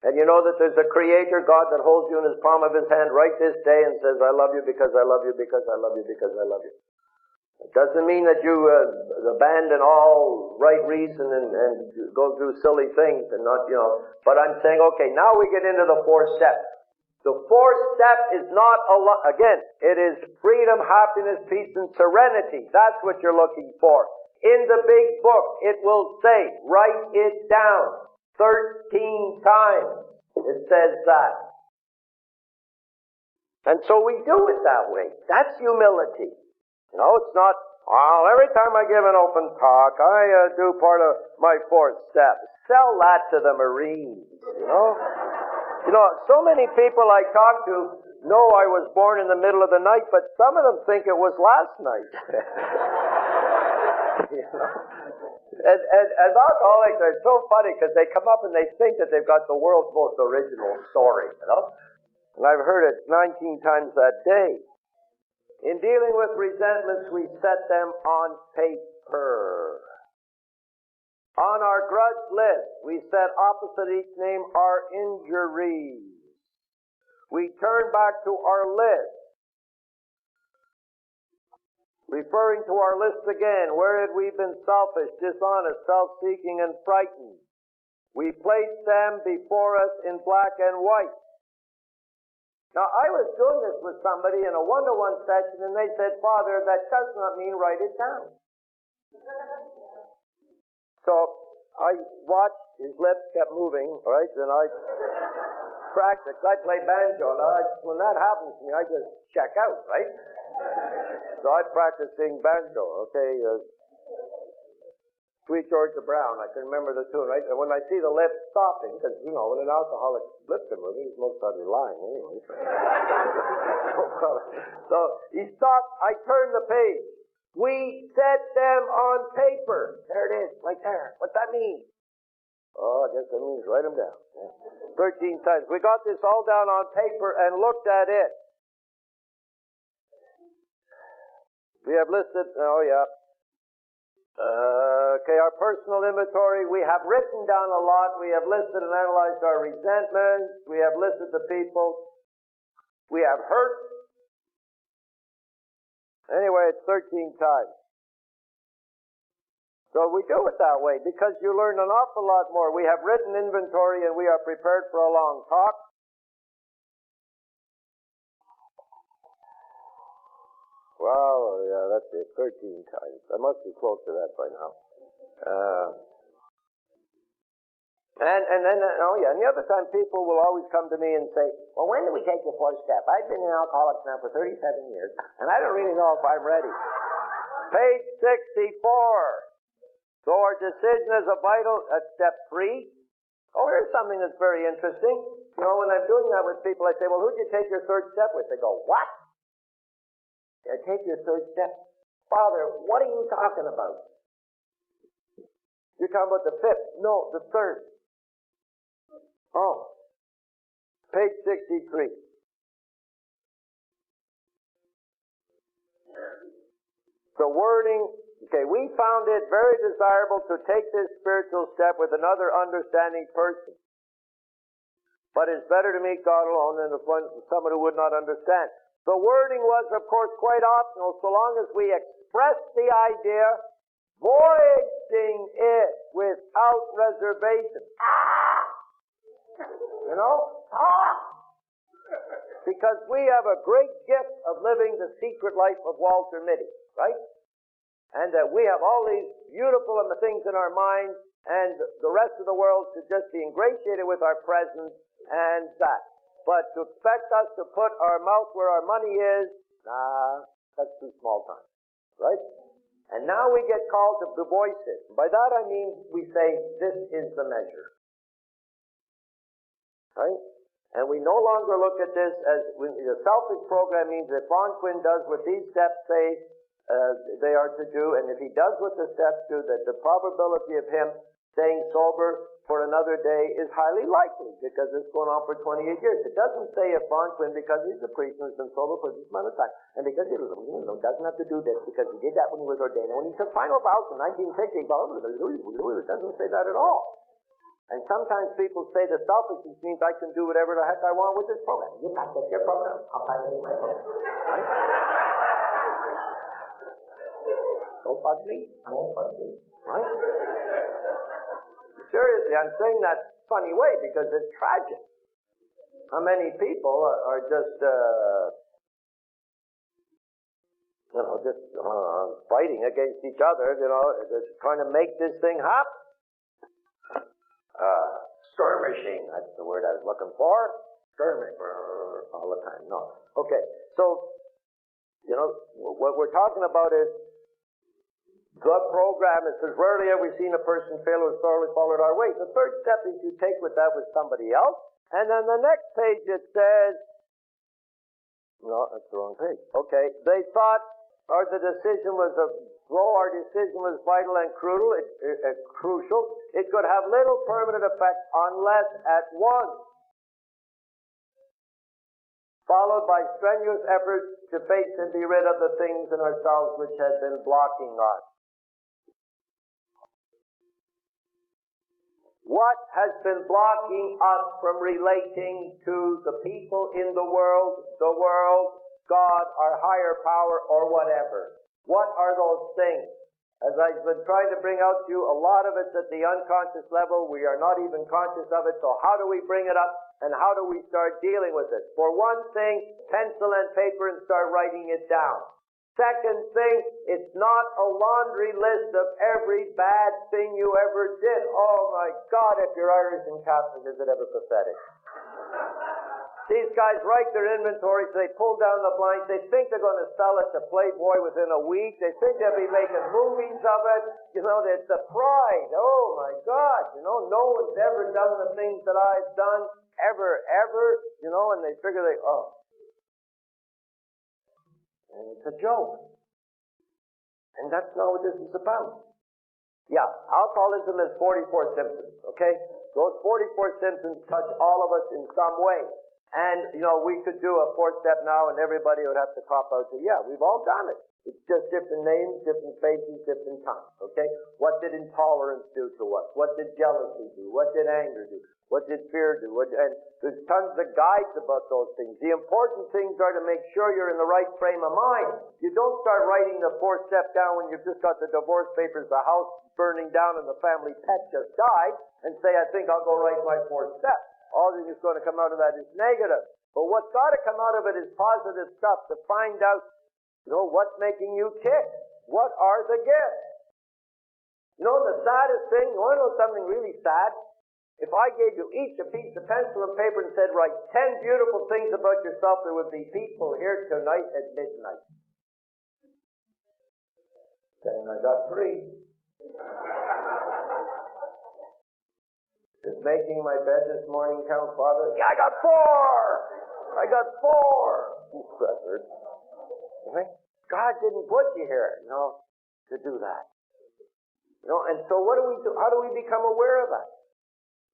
And you know that there's a Creator, God, that holds you in His palm of His hand right this day and says, I love you because I love you because I love you because I love you. It doesn't mean that you abandon all right reason and go through silly things and not, you know. But I'm saying, okay, now we get into the 4th step. The 4th step is not again, it is freedom, happiness, peace, and serenity. That's what you're looking for. In the big book, it will say, write it down 13 times. It says that. And so we do it that way. That's humility. You know, it's not, well, every time I give an open talk, I do part of my 4th step. Sell that to the Marines, you know. You know, so many people I talk to know I was born in the middle of the night, but some of them think it was last night. You know? And alcoholics are so funny because they come up and they think that they've got the world's most original story, you know. And I've heard it 19 times that day. In dealing with resentments, we set them on paper. On our grudge list, we set opposite each name our injuries. We turn back to our list, referring to our list again. Where had we been selfish, dishonest, self-seeking, and frightened? We place them before us in black and white. Now, I was doing this with somebody in a one-to-one session, and they said, Father, that does not mean write it down. So I watched, his lips kept moving, right, and I practiced. I play banjo. Now, when that happens to me, I just check out, right? So I practiced singing banjo, okay, Sweet Georgia Brown. I can remember the tune, right? And when I see the lips stopping, because, you know, when an alcoholic's lips are moving, he's most probably lying anyway. So he stopped. I turned the page. We set them on paper. There it is, right there. What's that mean? Oh, I guess that means write them down. Yeah. 13 times. We got this all down on paper and looked at it. We have listed, oh yeah. Okay, our personal inventory, we have written down a lot. We have listed and analyzed our resentments. We have listed the people we have hurt. Anyway, it's 13 times. So we do it that way because you learn an awful lot more. We have written inventory and we are prepared for a long talk. Well, yeah, that's it, 13 times. I must be close to that by now. And then, and the other time people will always come to me and say, well, when do we take the fourth step? I've been in Alcoholics now for 37 years, and I don't really know if I'm ready. Page 64. So our decision is a vital, step 3. Oh, here's something that's very interesting. You know, when I'm doing that with people, I say, well, who'd you take your third step with? They go, what? Take your third step. Father, what are you talking about? You're talking about the fifth. No, the third. Oh. Page 63. The wording, okay, we found it very desirable to take this spiritual step with another understanding person. But it's better to meet God alone than someone who would not understand. The wording was, of course, quite optional, so long as we expressed the idea, voicing it without reservation. You know? Because we have a great gift of living the secret life of Walter Mitty, right? And we have all these beautiful things in our minds, and the rest of the world should just be ingratiated with our presence and that. But to expect us to put our mouth where our money is, that's too small time, right? And now we get called to voice it. By that I mean we say, this is the measure. Right? And we no longer look at this as, the selfish program means that Vaughan Quinn does what these steps say they are to do, and if he does what the steps do, that the probability of him staying sober for another day is highly likely, because it's going on for 28 years. It doesn't say if Vaughan Quinn, because he's a priest and has been sober for this amount of time, and because he doesn't have to do this, because he did that when he was ordained, and when he took final vows in 1960, it doesn't say that at all. And sometimes people say the selfishness means I can do whatever the heck I want with this program. You got to get your program, I'll find it in my program. Right? Don't bug me, I won't bug you. Right? Seriously, I'm saying that funny way because it's tragic. How many people are just, fighting against each other, just trying to make this thing happen. Skirmishing, that's the word I was looking for. Skirmishing all the time. No. Okay, so, what we're talking about is the program. It says, rarely have we seen a person fail who has thoroughly followed our way. The third step is you take with that with somebody else. And then the next page it says, no, that's the wrong page. Okay, they thought the decision was though our decision was vital and crucial, it could have little permanent effect unless at once followed by strenuous efforts to face and be rid of the things in ourselves which had been blocking us. What has been blocking us from relating to the people in the world, God, our higher power, or whatever? What are those things? As I've been trying to bring out to you, a lot of it's at the unconscious level. We are not even conscious of it. So how do we bring it up, and how do we start dealing with it? For one thing, pencil and paper and start writing it down. Second thing, it's not a laundry list of every bad thing you ever did. Oh my God, if you're Irish and Catholic, is it ever pathetic? These guys write their inventories, they pull down the blinds, they think they're going to sell it to Playboy within a week, they think they'll be making movies of it. You know, it's the pride. Oh my God, you know, no one's ever done the things that I've done, ever, you know, and they figure and it's a joke. And that's not what this is about. Yeah, alcoholism has 44 symptoms, okay? Those 44 symptoms touch all of us in some way. And, you know, we could do a fourth step now and everybody would have to cop out to, yeah, we've all done it. It's just different names, different faces, different times, okay? What did intolerance do to us? What did jealousy do? What did anger do? What did fear do? And there's tons of guides about those things. The important things are to make sure you're in the right frame of mind. You don't start writing the fourth step down when you've just got the divorce papers, the house burning down, and the family pet just died, and say, I think I'll go write my fourth step. All that is going to come out of that is negative. But what's got to come out of it is positive stuff to find out, you know, what's making you tick. What are the gifts? You know, the saddest thing, you want to know something really sad? If I gave you each a piece of pencil and paper and said, write 10 beautiful things about yourself, there would be people here tonight at midnight. Saying, I got 3. Is making my bed this morning count, Father? Yeah, I got 4! I got 4! Okay? God didn't put you here, you know, to do that. You know, and so what do we do? How do we become aware of that?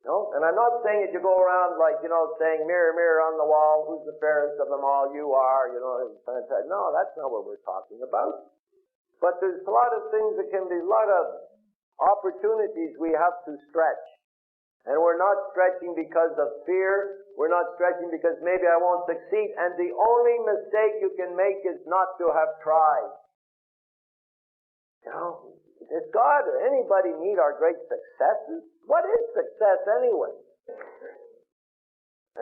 No, and I'm not saying that you go around like, you know, saying, mirror, mirror on the wall, who's the fairest of them all? You are, you know. No, that's not what we're talking about. But there's a lot of things that can be, a lot of opportunities we have to stretch. And we're not stretching because of fear. We're not stretching because maybe I won't succeed. And the only mistake you can make is not to have tried. You know, does God or anybody need our great successes? What is success anyway?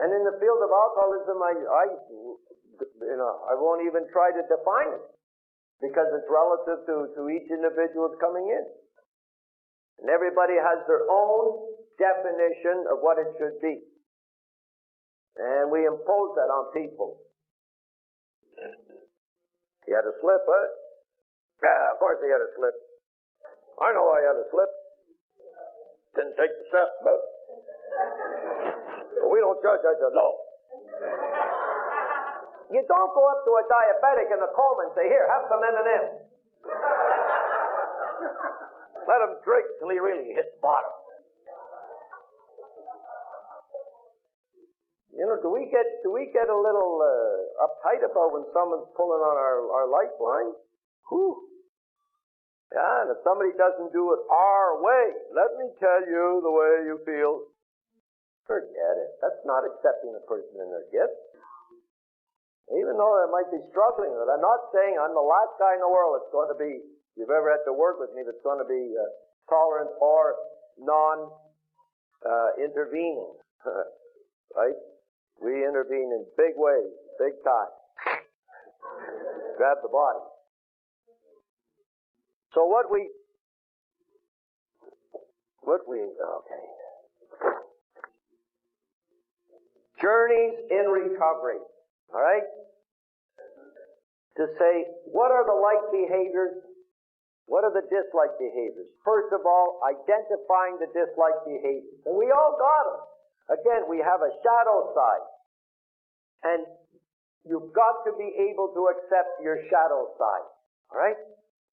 And in the field of alcoholism, I won't even try to define it because it's relative to each individual that's coming in. And everybody has their own definition of what it should be. And we impose that on people. He had a slip, huh? Yeah, of course he had a slip. I know I had a slip. Didn't take the step, but we don't judge. I said, no. You don't go up to a diabetic in a coma and say, here, have some M&M's. Let him drink till he really hits bottom. You know, do we get a little uptight about when someone's pulling on our lifeline? Whew. Yeah, and if somebody doesn't do it our way, let me tell you the way you feel. Forget it. That's not accepting a person in their gift. Even though they might be struggling with it. I'm not saying I'm the last guy in the world that's going to be, if you've ever had to work with me, that's going to be tolerant or non-intervening. Right? We intervene in big ways, big time. Grab the body. So okay. Journeys in recovery. All right? To say, what are the like behaviors? What are the dislike behaviors? First of all, identifying the dislike behaviors. And we all got them. Again, we have a shadow side. And you've got to be able to accept your shadow side. All right?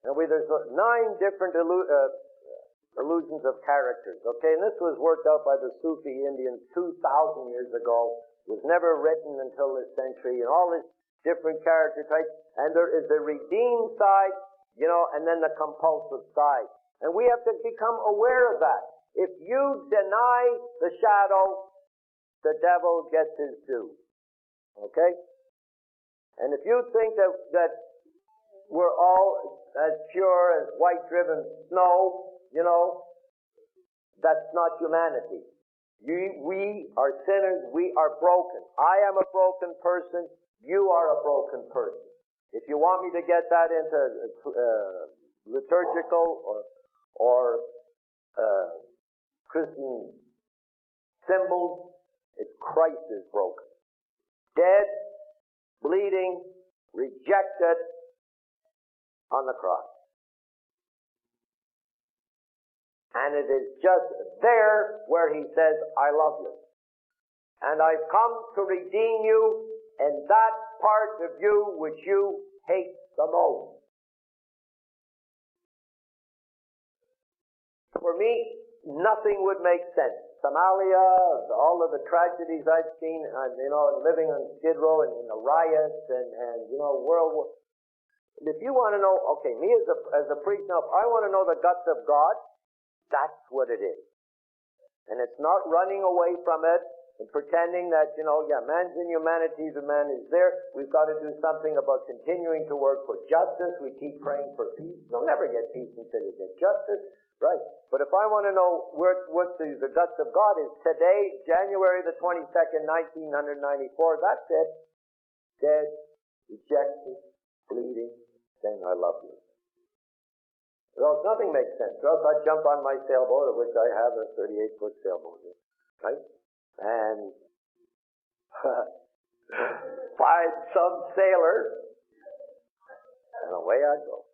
And there's 9 different illusions of characters. Okay? And this was worked out by the Sufi Indians 2,000 years ago. was never written until this century, and all this different character types. And there is the redeemed side, and then the compulsive side. And we have to become aware of that. If you deny the shadow, the devil gets his due. Okay? And if you think that we're all as pure as white-driven snow, that's not humanity. We are sinners. We are broken. I am a broken person. You are a broken person. If you want me to get that into liturgical or Christian symbols, it's Christ is broken. Dead, bleeding, rejected on the cross. And it is just there where he says, I love you. And I've come to redeem you in that part of you which you hate the most. For me, nothing would make sense. Somalia, all of the tragedies I've seen, living on Skid Row and the riots and World War. If you want to know, okay, me as a priest now, if I want to know the guts of God, that's what it is. And it's not running away from it and pretending that, man's inhumanity, the man is there. We've got to do something about continuing to work for justice. We keep praying for peace. You'll never get peace until you get justice. Right. But if I want to know what the guts of God is, today, January the 22nd, 1994, that's it. Dead, rejected, bleeding, saying, I love you. Or else nothing makes sense. Or else I'd jump on my sailboat, of which I have a 38-foot sailboat, right? And find some sailor, and away I'd go,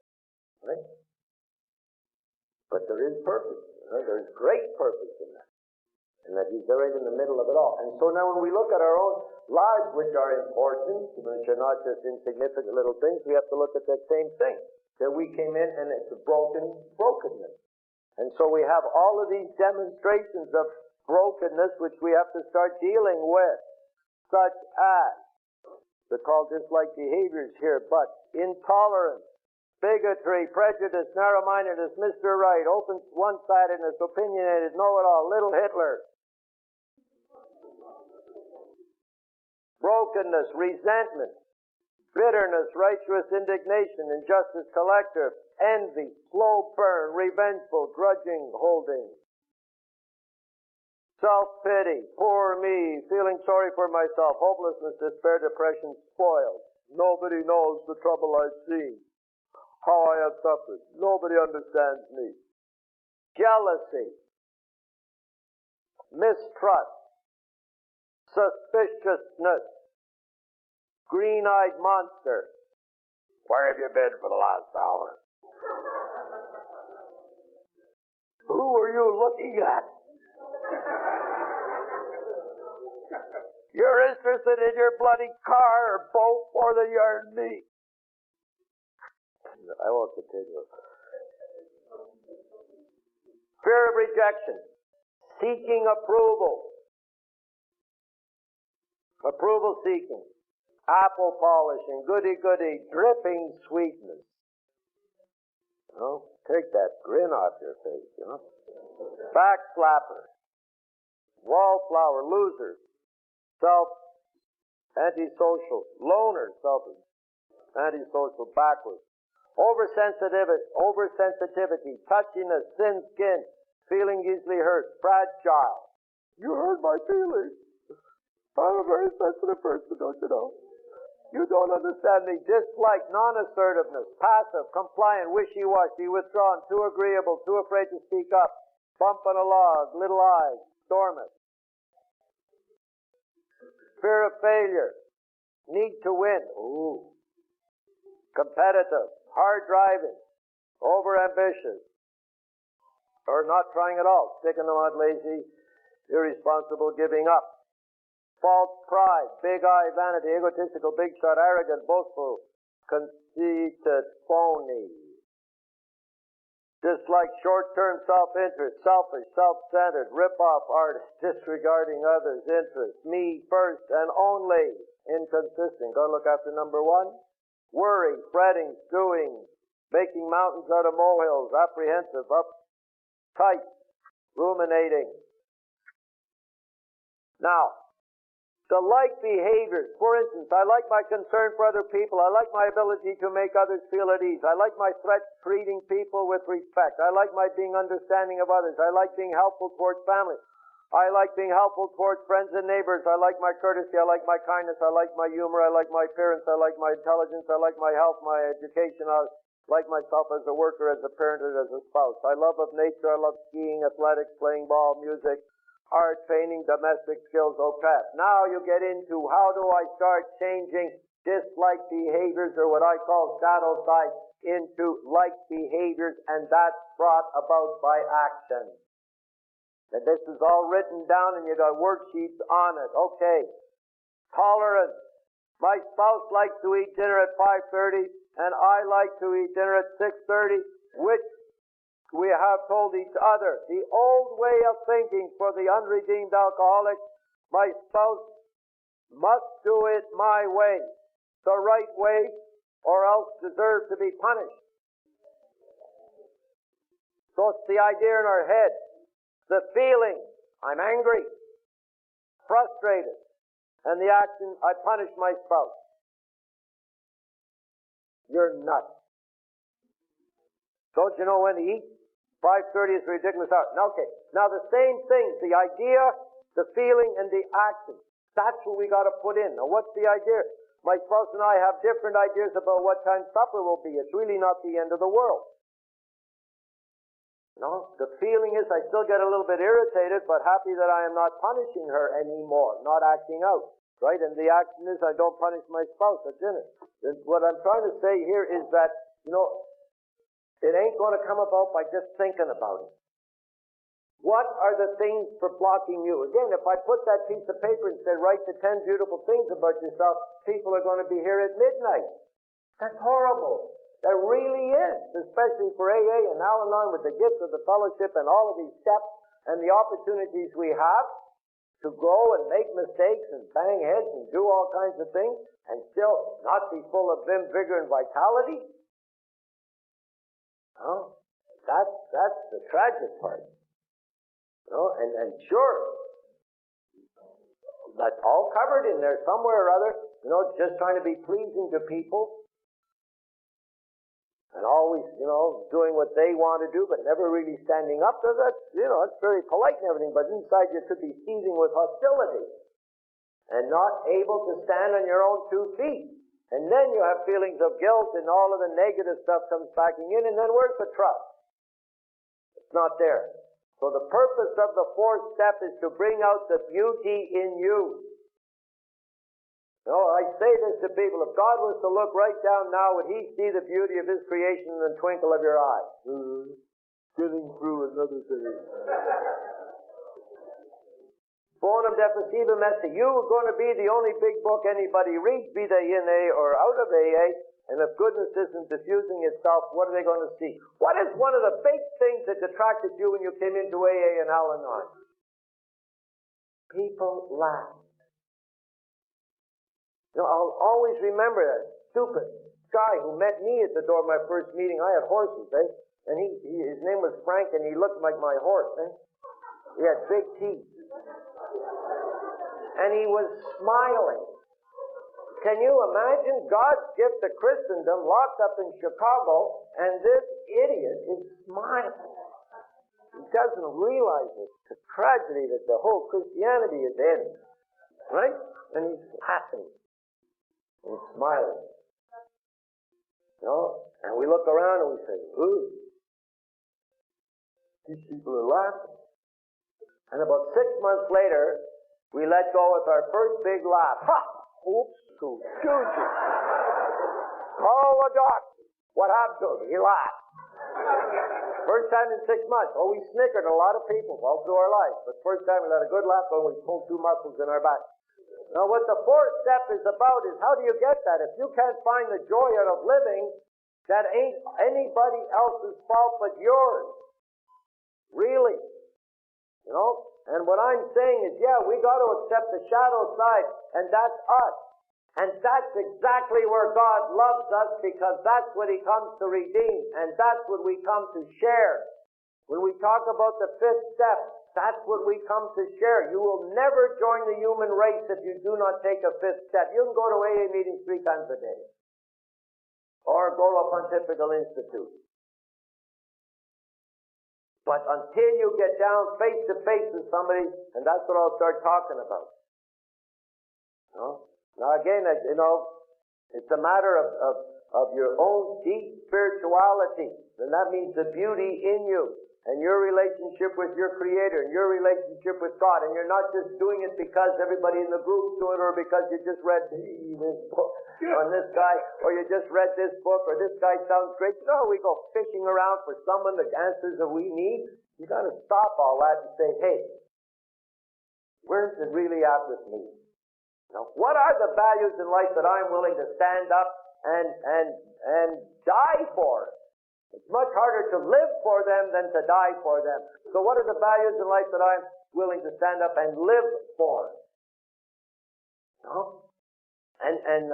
right? But there is purpose. There's great purpose in that. And that he's right in the middle of it all. And so now when we look at our own lives, which are important, which are not just insignificant little things, we have to look at that same thing. That we came in and it's a brokenness. And so we have all of these demonstrations of brokenness which we have to start dealing with. Such as, they're called dislike behaviors here, but intolerance, bigotry, prejudice, narrow-mindedness, Mr. Right, open one-sidedness, opinionated, know-it-all, little Hitler. Brokenness, resentment, bitterness, righteous indignation, injustice collective, envy, slow burn, revengeful, grudging, holding. Self-pity, poor me, feeling sorry for myself, hopelessness, despair, depression, spoiled. Nobody knows the trouble I've seen. How I have suffered. Nobody understands me. Jealousy, mistrust, suspiciousness, green-eyed monster. Where have you been for the last hour? Who are you looking at? You're interested in your bloody car or boat more than you are in me. I won't continue. Fear of rejection. Seeking approval. Approval seeking. Apple polishing. Goody-goody. Dripping sweetness. Take that grin off your face, Backslappers. Wallflower. Losers. Antisocial. Loners. Antisocial. Backwards. Oversensitivity, touchiness, thin skin, feeling easily hurt, fragile. You hurt my feelings. I'm a very sensitive person, don't you know? You don't understand me. Dislike, non-assertiveness, passive, compliant, wishy-washy, withdrawn, too agreeable, too afraid to speak up, bump on a log, little eyes, dormant. Fear of failure, need to win. Ooh. Competitive. Hard driving, over-ambitious, or not trying at all, sticking them out, lazy, irresponsible, giving up. False pride, big eye, vanity, egotistical, big shot, arrogant, boastful, conceited, phony. Dislike short-term self-interest, selfish, self-centered, rip-off artists, disregarding others' interests, me first and only, inconsistent. Go look after number 1. Worry, fretting, stewing, making mountains out of molehills, apprehensive, uptight, ruminating. Now, the like behaviors. For instance, I like my concern for other people. I like my ability to make others feel at ease. I like my treating people with respect. I like my being understanding of others. I like being helpful towards family. I like being helpful towards friends and neighbors. I like my courtesy. I like my kindness. I like my humor. I like my appearance. I like my intelligence. I like my health, my education. I like myself as a worker, as a parent, and as a spouse. I love of nature. I love skiing, athletics, playing ball, music, art, painting, domestic skills, okay. Now you get into how do I start changing dislike behaviors, or what I call shadow side, into like behaviors, and that's brought about by action. And this is all written down, and you got worksheets on it. Okay. Tolerance. My spouse likes to eat dinner at 5:30, and I like to eat dinner at 6:30. Which we have told each other, the old way of thinking for the unredeemed alcoholic, my spouse must do it my way, the right way, or else deserve to be punished. So it's the idea in our head, the feeling, I'm angry, frustrated, and the action, I punish my spouse. You're nuts. Don't you know when to eat? 5:30 is a ridiculous hour. Now, okay. Now the same things, the idea, the feeling, and the action. That's what we got to put in. Now what's the idea? My spouse and I have different ideas about what time supper will be. It's really not the end of the world. No, the feeling is I still get a little bit irritated, but happy that I am not punishing her anymore, not acting out. Right? And the action is I don't punish my spouse at dinner. What I'm trying to say here is that, it ain't going to come about by just thinking about it. What are the things for blocking you? Again, if I put that piece of paper and said, write the 10 beautiful things about yourself, people are going to be here at midnight. That's horrible. That really is, especially for AA and Al-Anon with the gifts of the fellowship and all of these steps and the opportunities we have to grow and make mistakes and bang heads and do all kinds of things and still not be full of vim, vigor, and vitality. Oh, that's the tragic part. And sure, that's all covered in there somewhere or other, just trying to be pleasing to people. And always, doing what they want to do, but never really standing up to that. It's very polite and everything, but inside you could be seething with hostility. And not able to stand on your own 2 feet. And then you have feelings of guilt and all of the negative stuff comes backing in, and then where's the trust? It's not there. So the purpose of the 4th step is to bring out the beauty in you. I say this to people, if God was to look right down now, would He see the beauty of His creation in the twinkle of your eye? Getting through another day. Bonum depressivum est. You are going to be the only big book anybody reads, be they in A or out of AA, and if goodness isn't diffusing itself, what are they going to see? What is one of the big things that attracted you when you came into AA and Al-Anon? People laughed. I'll always remember that stupid guy who met me at the door of my first meeting. I had horses, and his name was Frank, and he looked like my horse, He had big teeth. And he was smiling. Can you imagine God's gift to Christendom locked up in Chicago, and this idiot is smiling? He doesn't realize it's a tragedy that the whole Christianity is in. Right? And he's laughing. And smiling. And we look around and we say, ooh, these people are laughing. And about 6 months later, we let go with our first big laugh. Ha! Oops, so doozy. Call the doctor. What happened to him? He laughed. First time in 6 months. Oh, we snickered a lot of people all through our lives. But first time we let a good laugh when we pulled 2 muscles in our back. Now what the 4th step is about is how do you get that? If you can't find the joy out of living, that ain't anybody else's fault but yours. Really. You know? And what I'm saying is, yeah, we got to accept the shadow side, and that's us. And that's exactly where God loves us, because that's what He comes to redeem, and that's what we come to share. When we talk about the fifth step, that's what we come to share. You will never join the human race if you do not take a fifth step. You can go to AA meetings 3 times a day, or go to a Pontifical Institute. But until you get down face to face with somebody, and that's what I'll start talking about. You know? Now again, you know, it's a matter of your own deep spirituality. And that means the beauty in you, and your relationship with your Creator, and your relationship with God. And you're not just doing it because everybody in the group's doing it, or because you just read this book on this guy, or you just read this book, or this guy sounds great. No, we go fishing around for someone the answers that we need. You got to stop all that and say, hey, where's it really at with me? Now, what are the values in life that I'm willing to stand up and die for? It's much harder to live for them than to die for them. So what are the values in life that I'm willing to stand up and live for? No? And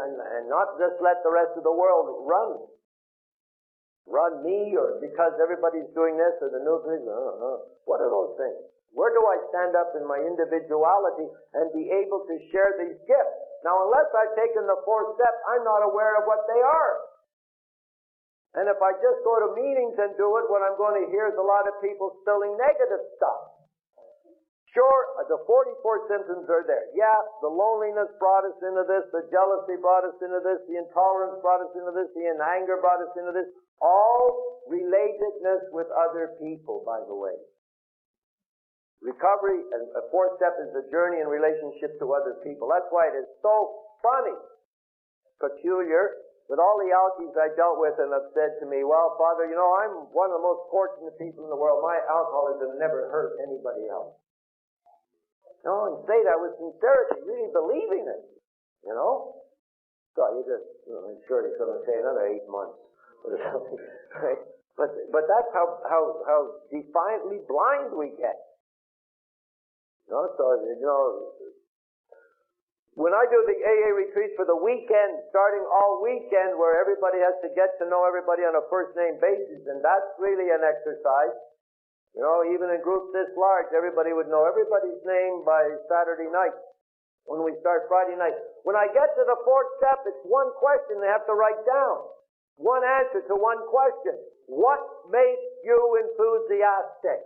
not just let the rest of the world run me, or because everybody's doing this, or the news is, what are those things? Where do I stand up in my individuality and be able to share these gifts? Now, unless I've taken the 4th step, I'm not aware of what they are. And if I just go to meetings and do it, what I'm going to hear is a lot of people spilling negative stuff. Sure, the 44 symptoms are there. Yeah, the loneliness brought us into this, the jealousy brought us into this, the intolerance brought us into this, the anger brought us into this. All relatedness with other people, by the way. Recovery, and a 4th step is the journey in relationship to other people. That's why it is so funny, peculiar, that all the alkies I dealt with and have said to me, well, Father, you know, I'm one of the most fortunate people in the world. My alcoholism never hurt anybody else. No, and say that with sincerity, really believing it, you know. So you just, I'm sure he's going to say another 8 months or something, right? But that's how defiantly blind we get. You know, so, you know, when I do the AA retreats for the weekend, starting all weekend, where everybody has to get to know everybody on a first-name basis, and that's really an exercise. You know, even in groups this large, everybody would know everybody's name by Saturday night when we start Friday night. When I get to the 4th step, it's one question they have to write down. One answer to one question. What makes you enthusiastic?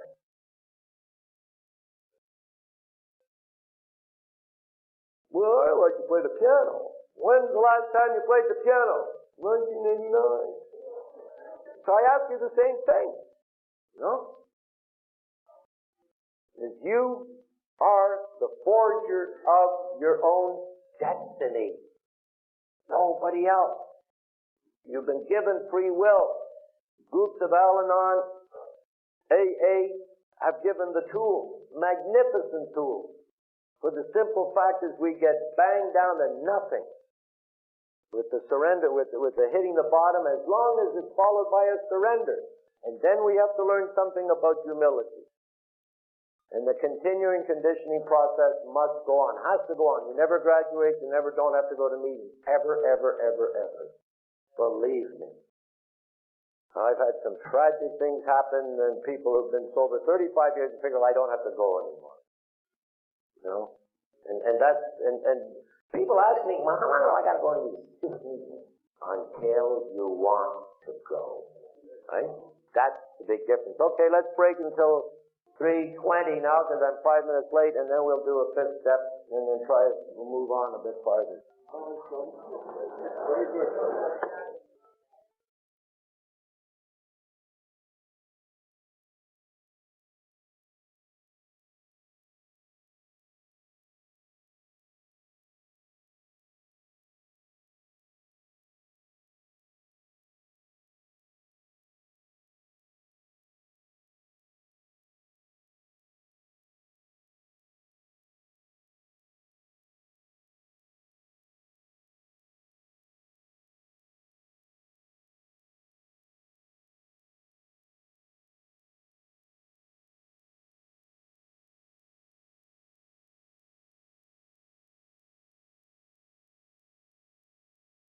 Well, I like to play the piano. When's the last time you played the piano? 1989. So I ask you the same thing. You know? Is you are the forger of your own destiny. Nobody else. You've been given free will. Groups of Al-Anon, AA have given the tools, magnificent tools. For the simple fact is we get banged down to nothing with the surrender, with the hitting the bottom, as long as it's followed by a surrender. And then we have to learn something about humility. And the continuing conditioning process must go on, has to go on. You never graduate, you never don't have to go to meetings. Ever, ever, ever, ever. Believe me. I've had some tragic things happen, and people who've been sober 35 years and figure, I don't have to go anymore. You know? And people ask me, well, how long do I got to go to these meetings? Until you want to go. Right? That's the big difference. Okay, let's break until 3:20 now, because I'm 5 minutes late, and then we'll do a 5th step, and then we'll move on a bit farther. Very good.